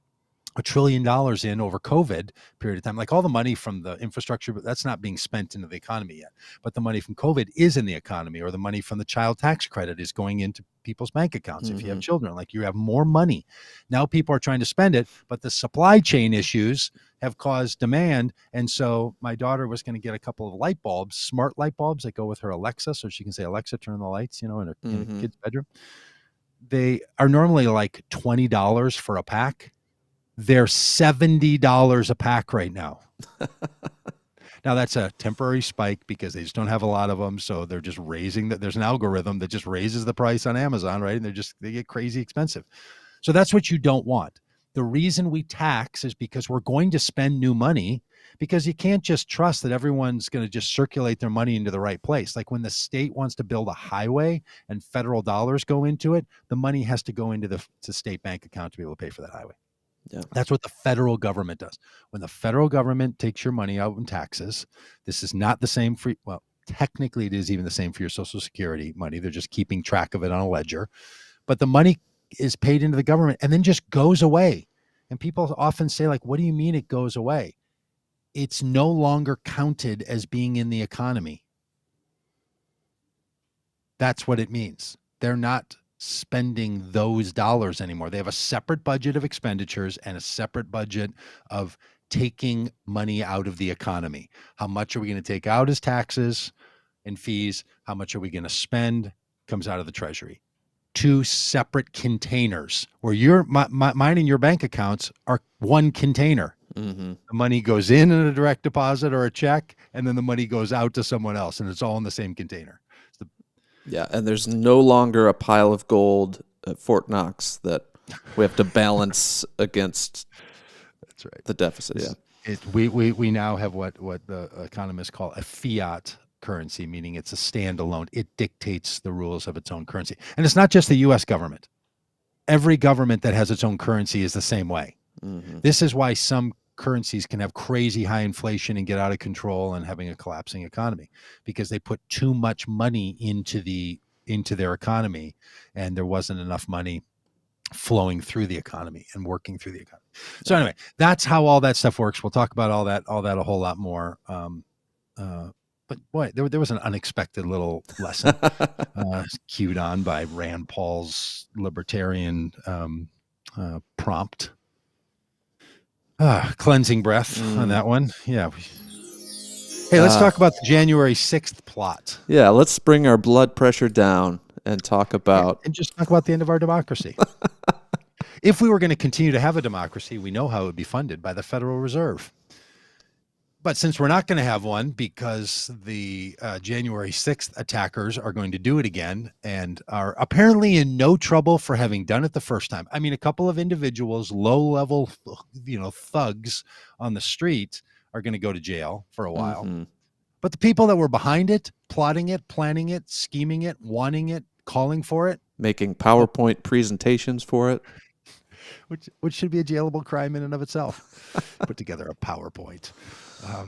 $1 trillion in over COVID period of time. Like all the money from the infrastructure, but that's not being spent into the economy yet. But the money from COVID is in the economy, or the money from the child tax credit is going into people's bank accounts. If you have children, like you have more money. Now people are trying to spend it, but the supply chain issues have caused demand. And so my daughter was going to get a couple of light bulbs, smart light bulbs that go with her Alexa, so she can say, Alexa, turn the lights, in her kid's bedroom. They are normally like $20 for a pack. They're $70 a pack right now. Now that's a temporary spike because they just don't have a lot of them. So they're just raising that. There's an algorithm that just raises the price on Amazon, right? And they get crazy expensive. So that's what you don't want. The reason we tax is because we're going to spend new money, because you can't just trust that everyone's going to just circulate their money into the right place. Like when the state wants to build a highway and federal dollars go into it, the money has to go into the state bank account to be able to pay for that highway. Yeah. That's what the federal government does. When the federal government takes your money out in taxes, this is not the same for, well, technically it is even the same for your Social Security money. They're just keeping track of it on a ledger. But the money is paid into the government and then just goes away. And people often say, like, what do you mean it goes away? It's no longer counted as being in the economy. That's what it means. They're not spending those dollars anymore. They have a separate budget of expenditures and a separate budget of taking money out of the economy. How much are we going to take out as taxes and fees? How much are we going to spend? Comes out of the Treasury. Two separate containers where mine and your bank accounts are one container. The money goes in a direct deposit or a check, and then the money goes out to someone else, and it's all in the same container. Yeah, and there's no longer a pile of gold at Fort Knox that we have to balance against. That's right. The deficit. Yeah, we now have what the economists call a fiat currency, meaning it's a standalone. It dictates the rules of its own currency, and it's not just the U.S. government. Every government that has its own currency is the same way. This is why some currencies can have crazy high inflation and get out of control and having a collapsing economy, because they put too much money into their economy, and there wasn't enough money flowing through the economy and working through the economy. So anyway, that's how all that stuff works. We'll talk about all that a whole lot more. But boy, there was an unexpected little lesson cued on by Rand Paul's libertarian prompt. Cleansing breath on that one. Yeah. Hey, let's talk about the January 6th plot. Yeah, let's bring our blood pressure down and talk about... And just talk about the end of our democracy. If we were going to continue to have a democracy, we know how it would be funded by the Federal Reserve. But since we're not going to have one because the January 6th attackers are going to do it again and are apparently in no trouble for having done it the first time. I mean, a couple of individuals, low-level, thugs on the street are going to go to jail for a while. But the people that were behind it, plotting it, planning it, scheming it, wanting it, calling for it, making PowerPoint presentations for it, which should be a jailable crime in and of itself. Put together a PowerPoint.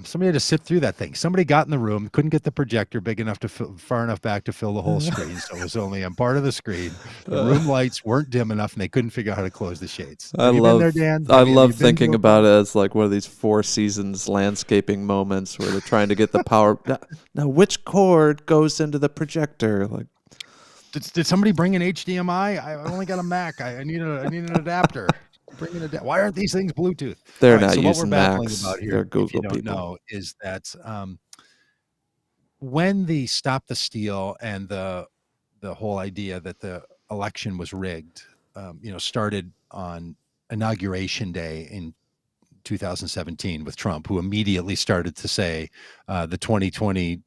Somebody had to sit through that thing. Somebody got in the room, couldn't get the projector big enough to far enough back to fill the whole screen, so it was only on part of the screen. The room lights weren't dim enough, and they couldn't figure out how to close the shades. I love thinking about it as like one of these Four Seasons landscaping moments where they're trying to get the power. Now, which cord goes into the projector? Like, did somebody bring an HDMI? I only got a Mac. I need an adapter. Why aren't these things Bluetooth? They're not using what we're battling Macs. about here, They're Google if you don't people. know, is that when the Stop the Steal and the whole idea that the election was rigged, started on Inauguration Day in 2017 with Trump, who immediately started to say the 2020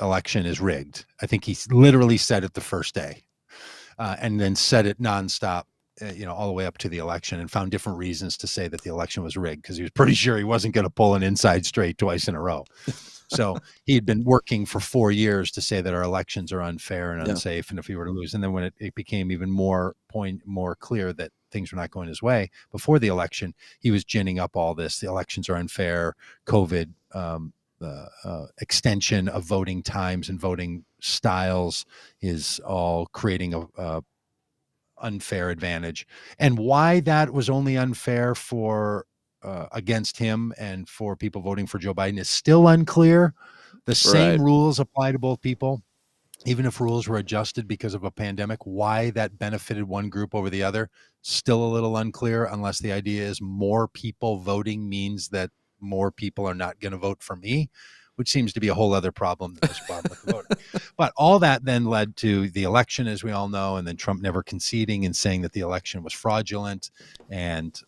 election is rigged. I think he literally said it the first day, and then said it nonstop, all the way up to the election, and found different reasons to say that the election was rigged because he was pretty sure he wasn't going to pull an inside straight twice in a row. So he had been working for 4 years to say that our elections are unfair and unsafe, and if he were to lose, and then when it became even more clear that things were not going his way before the election, he was ginning up all this. The elections are unfair, COVID, extension of voting times and voting styles is all creating a unfair advantage, and why that was only unfair for against him and for people voting for Joe Biden is still unclear. The same rules apply to both people, even if rules were adjusted because of a pandemic. Why that benefited one group over the other, still a little unclear, unless the idea is more people voting means that more people are not going to vote for me, which seems to be a whole other problem than this problem with the voting. But all that then led to the election, as we all know, and then Trump never conceding and saying that the election was fraudulent, and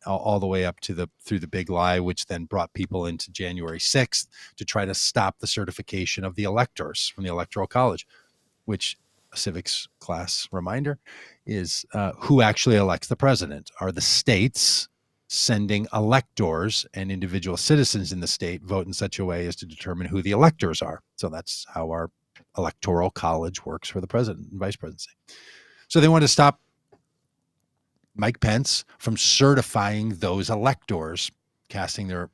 all the way up to through the big lie, which then brought people into January 6th to try to stop the certification of the electors from the Electoral College, which, a civics class reminder, is who actually elects the president. Are the states sending electors, and individual citizens in the state vote in such a way as to determine who the electors are. So that's how our Electoral College works for the president and vice presidency. So they want to stop Mike Pence from certifying those electors, casting their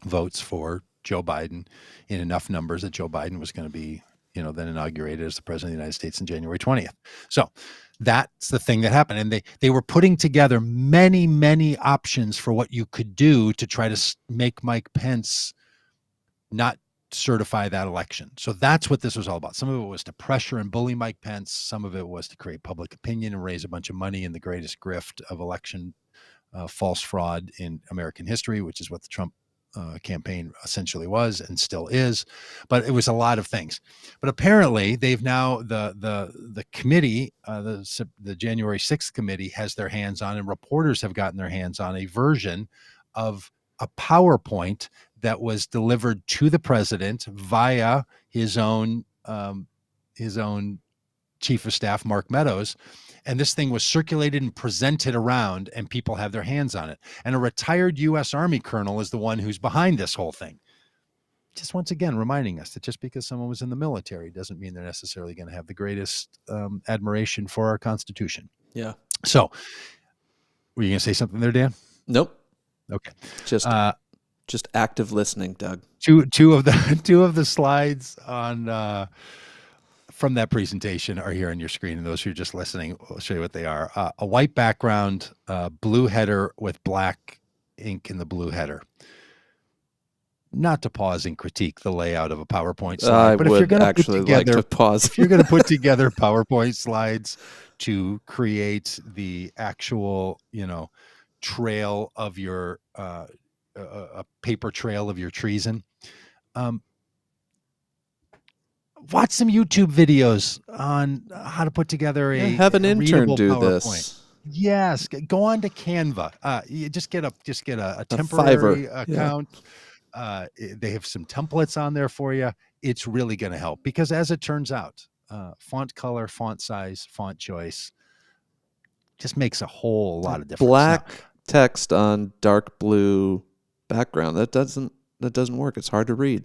votes for Joe Biden in enough numbers that Joe Biden was going to be, then inaugurated as the president of the United States on January 20th. So that's the thing that happened. And they were putting together many, many options for what you could do to try to make Mike Pence not certify that election. So that's what this was all about. Some of it was to pressure and bully Mike Pence. Some of it was to create public opinion and raise a bunch of money in the greatest grift of election false fraud in American history, which is what the Trump campaign essentially was and still is. But it was a lot of things. But apparently they've now, the committee, the January 6th committee has their hands on, and reporters have gotten their hands on a version of a PowerPoint that was delivered to the president via his own chief of staff, Mark Meadows. And this thing was circulated and presented around, and people have their hands on it. And a retired U.S. Army colonel is the one who's behind this whole thing. Just once again, reminding us that just because someone was in the military doesn't mean they're necessarily going to have the greatest admiration for our Constitution. Yeah. So, were you going to say something there, Dan? Nope. Okay. Just active listening, Doug. Two of the slides on from that presentation are here on your screen, and those who are just listening, I'll show you what they are. A white background, blue header with black ink in the blue header. Not to pause and critique the layout of a PowerPoint slide, but if you're going to put together, if you're going to put together PowerPoint slides to create the actual, trail of your a paper trail of your treason, watch some YouTube videos on how to put together have an intern do PowerPoint. this. Yes, go on to Canva. You just get a temporary account. They have some templates on there for you. It's really going to help because, as it turns out, font color, font size, font choice just makes a whole lot of difference. Black text on dark blue background, that doesn't work. It's hard to read.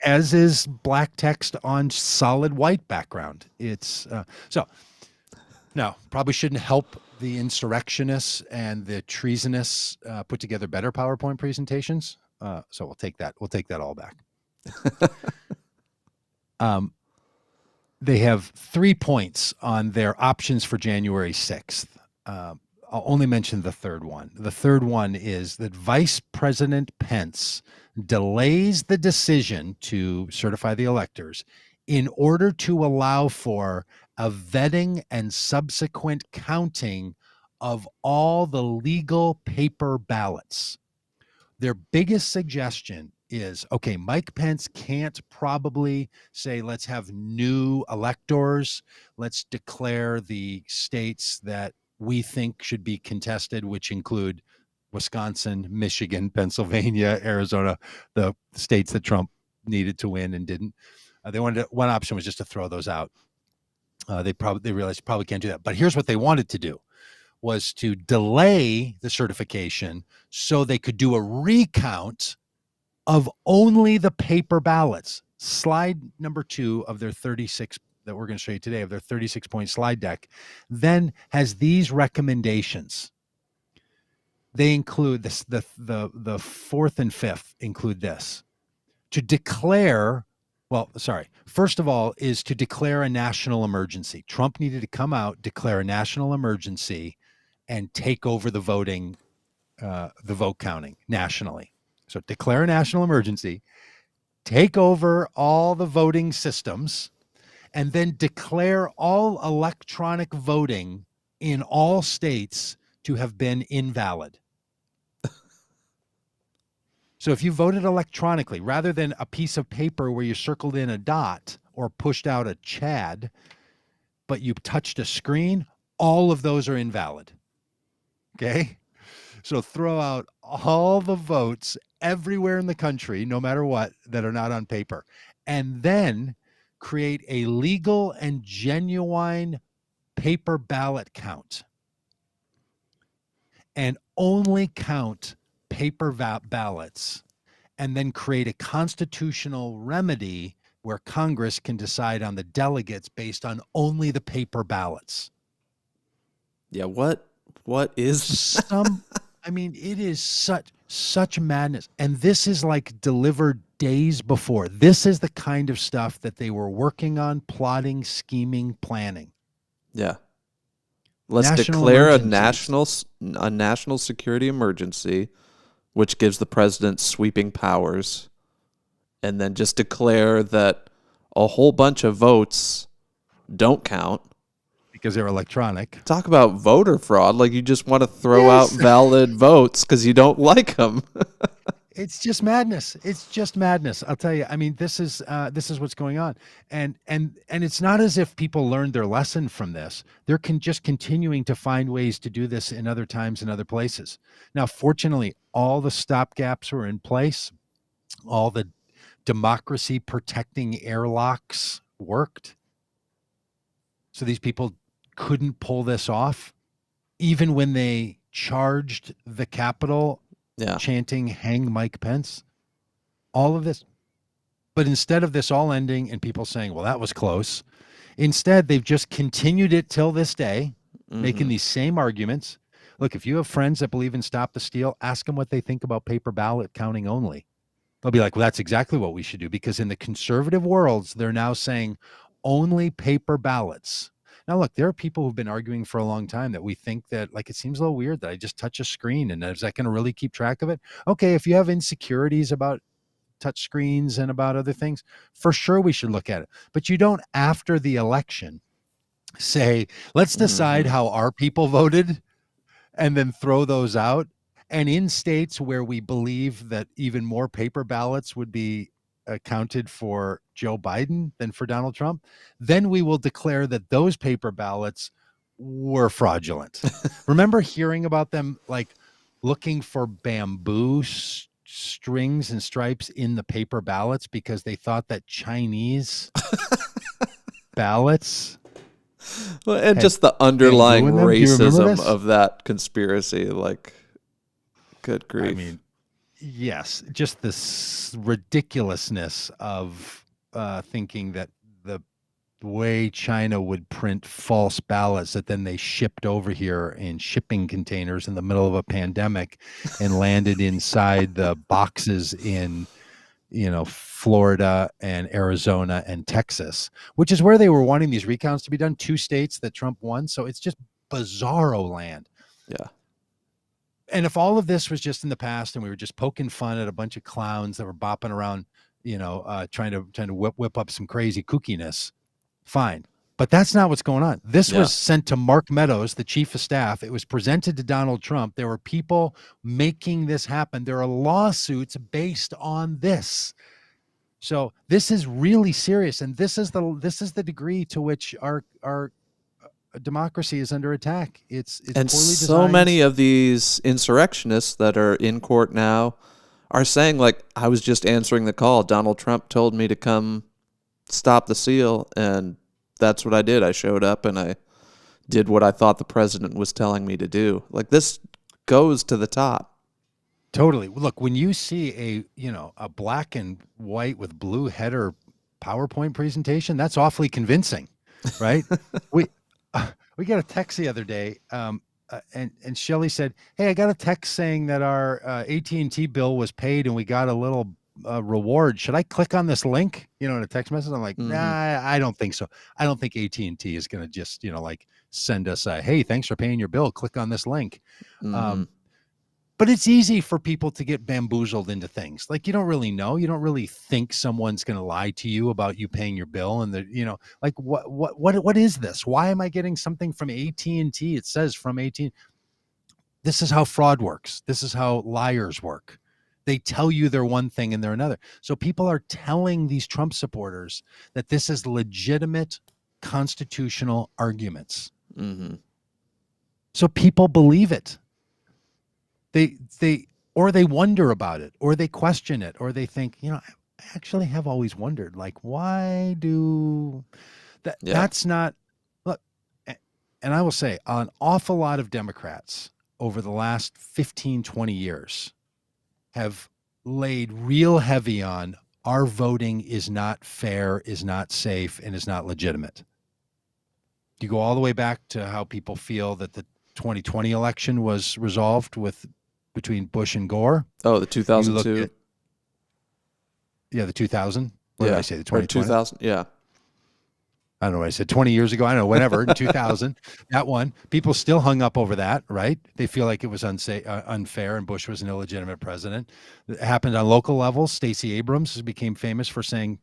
As is black text on solid white background. It's no, probably shouldn't help the insurrectionists and the treasonous put together better PowerPoint presentations. So we'll take that all back. They have 3 points on their options for January 6th. I'll only mention the third one. The third one is that Vice President Pence delays the decision to certify the electors in order to allow for a vetting and subsequent counting of all the legal paper ballots. Their biggest suggestion is, okay, Mike Pence can't probably say, let's have new electors. Let's declare the states that we think should be contested, which include Wisconsin, Michigan, Pennsylvania, Arizona, the states that Trump needed to win and didn't. One option was just to throw those out. They realized you probably can't do that. But here's what they wanted to do, was to delay the certification so they could do a recount of only the paper ballots. Slide number 2 of their 36 that we're going to show you today, of their 36-point slide deck, then has these recommendations. They include this, the fourth and fifth include this: to declare, first of all, is to declare a national emergency. Trump needed to come out, declare a national emergency, and take over the voting, the vote counting nationally. So declare a national emergency, take over all the voting systems, and then declare all electronic voting in all states to have been invalid. So if you voted electronically, rather than a piece of paper where you circled in a dot or pushed out a Chad, but you touched a screen, all of those are invalid. Okay? So throw out all the votes everywhere in the country, no matter what, that are not on paper, and then create a legal and genuine paper ballot count, and only count paper ballots, and then create a constitutional remedy where Congress can decide on the delegates based on only the paper ballots. Yeah, what is it is such madness. And this is like delivered days before. This is the kind of stuff that they were working on, plotting, scheming, planning. Yeah. Let's National declare emergencies. a national security emergency, which gives the president sweeping powers, and then just declare that a whole bunch of votes don't count. Because they're electronic. Talk about voter fraud. Like, you just want to throw out valid votes because you don't like them. It's just madness. It's just madness. I'll tell you. I mean, this is what's going on, and it's not as if people learned their lesson from this. They're just continuing to find ways to do this in other times and other places. Now, fortunately, all the stopgaps were in place. All the democracy protecting airlocks worked. So these people couldn't pull this off, even when they charged the Capitol, chanting "Hang Mike Pence." All of this. But instead of this all ending and people saying, well, that was close, instead they've just continued it till this day, making these same arguments. Look, if you have friends that believe in Stop the Steal, ask them what they think about paper ballot counting only. They'll be like, well, that's exactly what we should do, because in the conservative worlds, they're now saying only paper ballots. Now, look, there are people who've been arguing for a long time that we think that, like, it seems a little weird that I just touch a screen, and is that going to really keep track of it? Okay, if you have insecurities about touch screens and about other things, for sure we should look at it. But you don't, after the election, say, let's decide how our people voted and then throw those out. And in states where we believe that even more paper ballots would be counted for Joe Biden than for Donald Trump, then we will declare that those paper ballots were fraudulent. Remember hearing about them, like, looking for bamboo strings and stripes in the paper ballots because they thought that Chinese ballots and just the underlying racism of that conspiracy, like, good grief. I mean, yes, just this ridiculousness of thinking that the way China would print false ballots that then they shipped over here in shipping containers in the middle of a pandemic and landed inside the boxes in, Florida and Arizona and Texas, which is where they were wanting these recounts to be done, 2 states that Trump won. So it's just bizarro land. Yeah. And if all of this was just in the past and we were just poking fun at a bunch of clowns that were bopping around, trying to whip up some crazy kookiness, fine. But that's not what's going on. This Yeah. was sent to Mark Meadows, the chief of staff. It was presented to Donald Trump. There were people making this happen. There are lawsuits based on this. So this is really serious, and this is the degree to which our democracy is under attack. It's And poorly so designed. many of these insurrectionists that are in court now are saying, like, I was just answering the call. Donald Trump told me to come stop the seal, and that's what I did. I showed up and I did what I thought the president was telling me to do. Like, this goes to the top. Totally. Look, when you see a black and white with blue header PowerPoint presentation, that's awfully convincing, right? we got a text the other day, and Shelley said, "Hey, I got a text saying that our AT&T bill was paid and we got a little reward. Should I click on this link?" In a text message. I'm like, nah, I don't think so. I don't think AT&T is going to just like send us a, "Hey, thanks for paying your bill. Click on this link." But it's easy for people to get bamboozled into things. Like, you don't really know. You don't really think someone's going to lie to you about you paying your bill. And like, what is this? Why am I getting something from AT&T? It says from AT&T. This is how fraud works. This is how liars work. They tell you they're one thing and they're another. So people are telling these Trump supporters that this is legitimate constitutional arguments. So people believe it. They wonder about it, or they question it, or they think, I actually have always wondered, like, why do that? Yeah. That's not, look, and I will say, an awful lot of Democrats over the last 15, 20 years have laid real heavy on our voting is not fair, is not safe, and is not legitimate. You go all the way back to how people feel that the 2020 election was resolved between Bush and Gore. Oh, the 2002. The 2000. What did I say? The 2020? 2000. Yeah. I don't know what I said 20 years ago. I don't know, whatever, in 2000, that one. People still hung up over that, right? They feel like it was unfair and Bush was an illegitimate president. It happened on local levels. Stacey Abrams became famous for saying,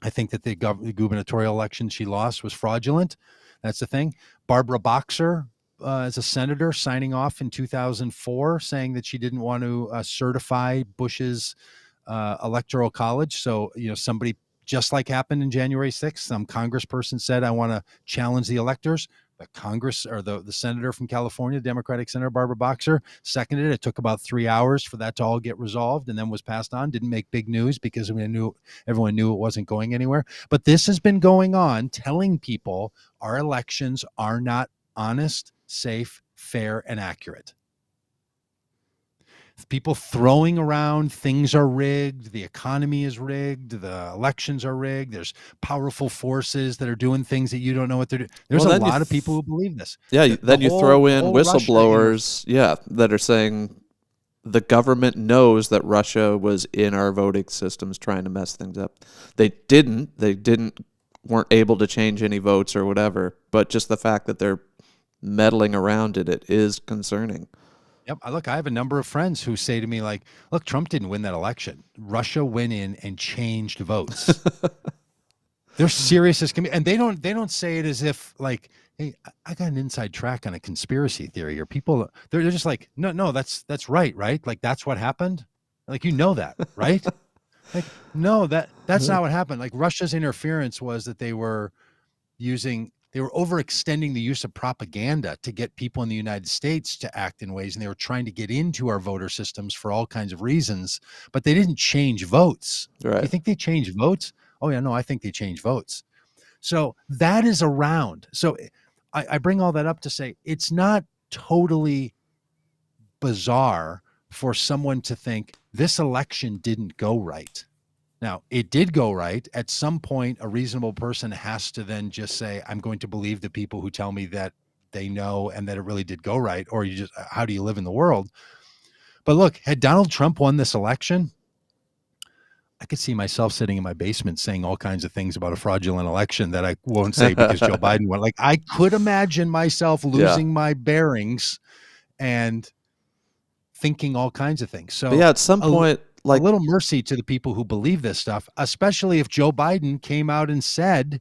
I think that the gubernatorial election she lost was fraudulent. That's the thing. Barbara Boxer, as a senator, signing off in 2004, saying that she didn't want to certify Bush's electoral college. So, somebody, just like happened in January 6th, some congressperson said, I want to challenge the electors. The Congress, or the senator from California, Democratic Senator Barbara Boxer, seconded it. It took about 3 hours for that to all get resolved and then was passed on. Didn't make big news because everyone knew it wasn't going anywhere. But this has been going on, telling people our elections are not honest, safe, fair, and accurate. People throwing around things are rigged, the economy is rigged, the elections are rigged, there's powerful forces that are doing things that you don't know what they're doing. There's a lot of people who believe this. Yeah, then you throw in whistleblowers, that are saying the government knows that Russia was in our voting systems trying to mess things up. They weren't able to change any votes or whatever, but just the fact that they're meddling around in it is concerning. Yep. Look, I have a number of friends who say to me, like, look, Trump didn't win that election. Russia went in and changed votes. They're serious as can be. And they don't say it as if, like, hey, I got an inside track on a conspiracy theory here. People, they're just like, no, that's right? Like, that's what happened. Like, that, right? Like, no, that's not what happened. Like, Russia's interference was that they were overextending the use of propaganda to get people in the United States to act in ways, and they were trying to get into our voter systems for all kinds of reasons, but they didn't change votes. Right. You think they changed votes? Oh yeah, no, I think they changed votes. So that is around. So I bring all that up to say it's not totally bizarre for someone to think this election didn't go right. Now, it did go right. At some point, a reasonable person has to then just say, I'm going to believe the people who tell me that they know and that it really did go right, or how do you live in the world? But look, had Donald Trump won this election, I could see myself sitting in my basement saying all kinds of things about a fraudulent election that I won't say because Joe Biden won. Like, I could imagine myself losing my bearings and thinking all kinds of things. So at some point, like, a little mercy to the people who believe this stuff, especially if Joe Biden came out and said,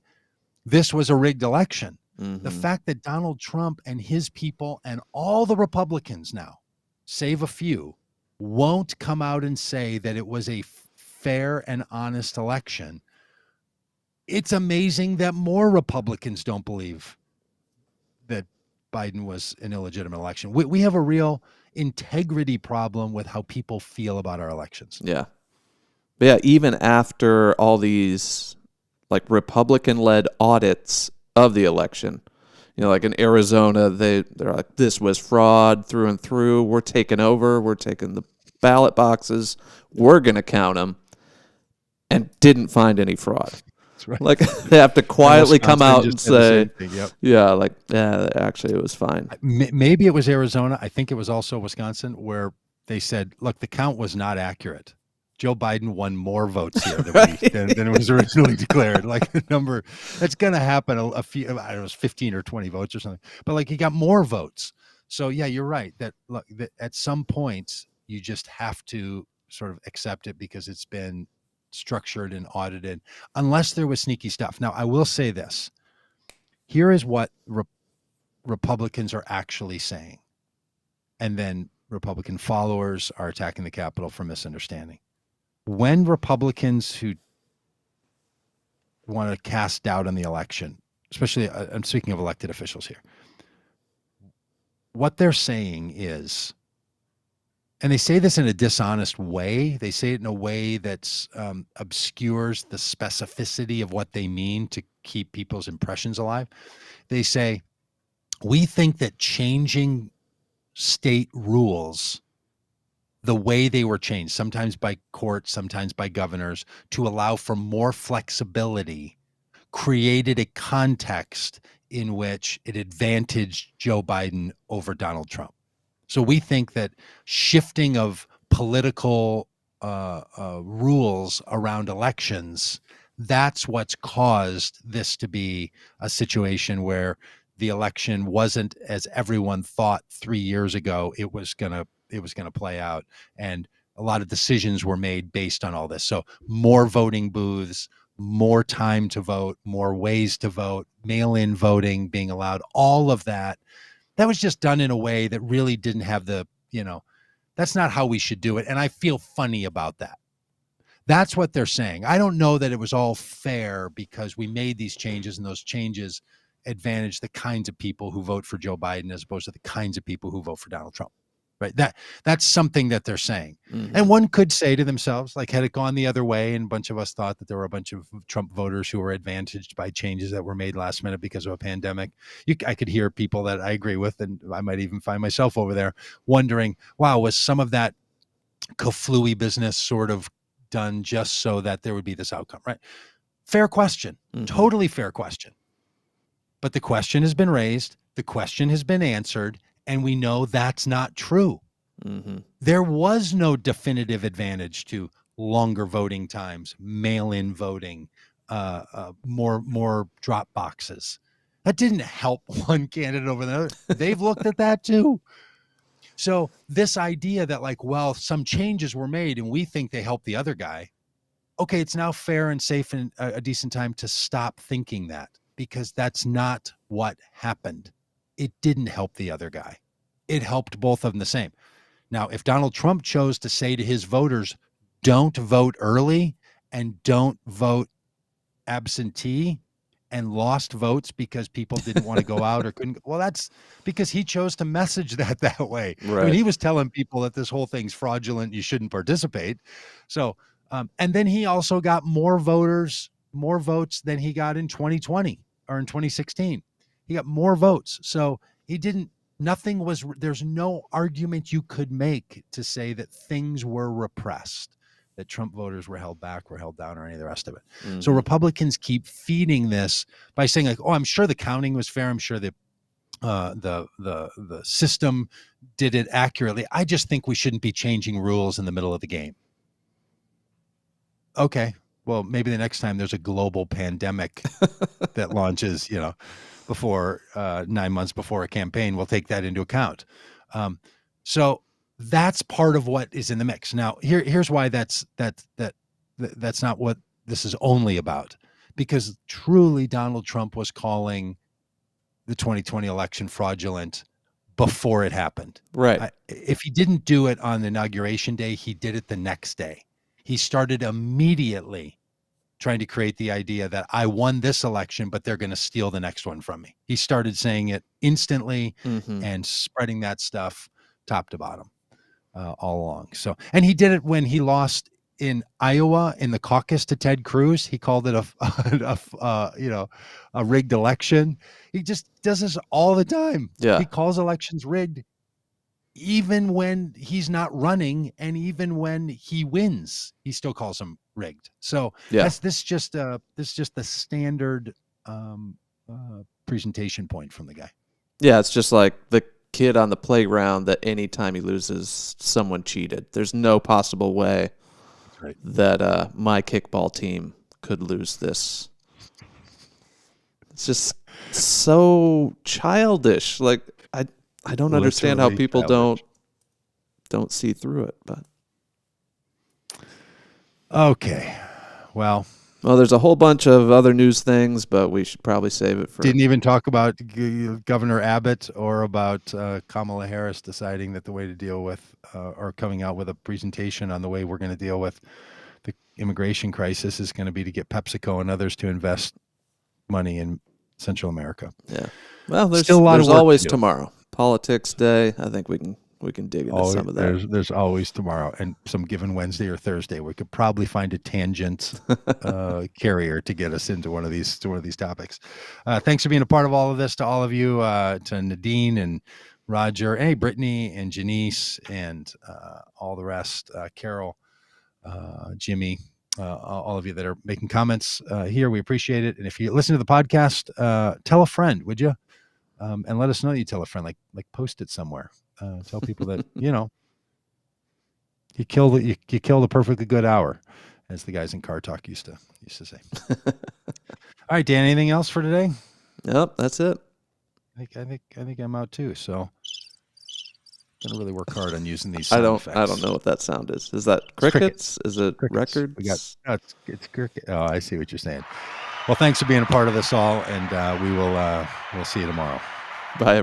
this was a rigged election. Mm-hmm. The fact that Donald Trump and his people and all the Republicans now, save a few, won't come out and say that it was a fair and honest election. It's amazing that more Republicans don't believe that Biden was an illegitimate election. We have a real integrity problem with how people feel about our elections. Yeah. But yeah, even after all these like Republican-led audits of the election, you know, like in Arizona, they're like, this was fraud through and through. We're taking over. We're taking the ballot boxes. We're going to count them, and didn't find any fraud. That's right. Like they have to quietly come out and say, yep. yeah, like, yeah, actually it was fine. Maybe it was Arizona. I think it was also Wisconsin, where they said, look, the count was not accurate. Joe Biden won more votes here than it was originally declared. Like the number, that's going to happen a few, I don't know, it was 15 or 20 votes or something. But like he got more votes. So yeah, you're right. That look, that at some points you just have to sort of accept it because it's been structured and audited, unless there was sneaky stuff. Now I will say this: here is what Republicans are actually saying, and then Republican followers are attacking the Capitol for misunderstanding. When Republicans who want to cast doubt on the election, especially I'm speaking of elected officials here, what they're saying is, and they say this in a dishonest way, they say it in a way that obscures the specificity of what they mean to keep people's impressions alive. They say, we think that changing state rules the way they were changed, sometimes by courts, sometimes by governors, to allow for more flexibility, created a context in which it advantaged Joe Biden over Donald Trump. So we think that shifting of political rules around elections, that's what's caused this to be a situation where the election wasn't as everyone thought 3 years ago it was gonna play out, and a lot of decisions were made based on all this. So more voting booths, more time to vote, more ways to vote, mail-in voting being allowed, all of that was just done in a way that really didn't have the, that's not how we should do it. And I feel funny about that. That's what they're saying. I don't know that it was all fair because we made these changes, and those changes advantage the kinds of people who vote for Joe Biden as opposed to the kinds of people who vote for Donald Trump. Right. That's something that they're saying. Mm-hmm. And one could say to themselves, like, had it gone the other way and a bunch of us thought that there were a bunch of Trump voters who were advantaged by changes that were made last minute because of a pandemic, I could hear people that I agree with, and I might even find myself over there wondering, wow, was some of that Kaflooey business sort of done just so that there would be this outcome, right? Fair question. Mm-hmm. Totally fair question. But the question has been raised. The question has been answered. And we know that's not true. Mm-hmm. There was no definitive advantage to longer voting times, mail-in voting, more drop boxes. That didn't help one candidate over the other. They've looked at that too. So this idea that like, well, some changes were made and we think they help the other guy. Okay, it's now fair and safe and a decent time to stop thinking that, because that's not what happened. It didn't help the other guy. It helped both of them the same. Now, if Donald Trump chose to say to his voters, don't vote early and don't vote absentee, and lost votes because people didn't want to go out or couldn't, well, that's because he chose to message that way. Right. I mean, he was telling people that this whole thing's fraudulent, you shouldn't participate. So, and then he also got more votes than he got in 2020 or in 2016. He got more votes. So there's no argument you could make to say that things were repressed, that Trump voters were held back, were held down, or any of the rest of it. Mm-hmm. So Republicans keep feeding this by saying like, oh, I'm sure the counting was fair. I'm sure the system did it accurately. I just think we shouldn't be changing rules in the middle of the game. Okay, well, maybe the next time there's a global pandemic that launches, before 9 months before a campaign, we'll take that into account. So that's part of what is in the mix. Now, here's why that's not what this is only about. because truly Donald Trump was calling the 2020 election fraudulent before it happened. Right. If he didn't do it on inauguration day, he did it the next day. He started immediately trying to create the idea that I won this election, but they're going to steal the next one from me. He started saying it instantly and spreading that stuff top to bottom all along. So, and he did it when he lost in Iowa in the caucus to Ted Cruz. He called it a rigged election. He just does this all the time. Yeah. He calls elections rigged, even when he's not running, and even when he wins, he still calls them rigged. So this is just the standard presentation point from the guy. Yeah, it's just like the kid on the playground that anytime he loses, someone cheated. There's no possible way that my kickball team could lose this. It's just so childish. Like I don't understand how people don't see through it. But okay, well, there's a whole bunch of other news things, but we should probably save it for. Didn't even talk about Governor Abbott or about Kamala Harris deciding that the way to deal with or coming out with a presentation on the way we're going to deal with the immigration crisis is going to be to get PepsiCo and others to invest money in Central America. Yeah. Well, there's still a lot of work always to do. Tomorrow. Politics Day. I think we can dig into some of that. There's always tomorrow, and some given Wednesday or Thursday, we could probably find a tangent carrier to get us into one of these topics. Thanks for being a part of all of this. To all of you, to Nadine and Roger, hey Brittany and Janice and all the rest, Carol, Jimmy, all of you that are making comments here, we appreciate it. And if you listen to the podcast, tell a friend, would you? And let us know that you tell a friend, like post it somewhere. Tell people that, you killed a perfectly good hour, as the guys in Car Talk used to say. All right, Dan, anything else for today? Nope, that's it. I think I'm out too. So gonna really work hard on using these sound effects. I don't know what that sound is. Is that crickets? Is it crickets. records? We got it's cricket. Oh, I see what you're saying. Well, thanks for being a part of this all, and we'll see you tomorrow. Bye.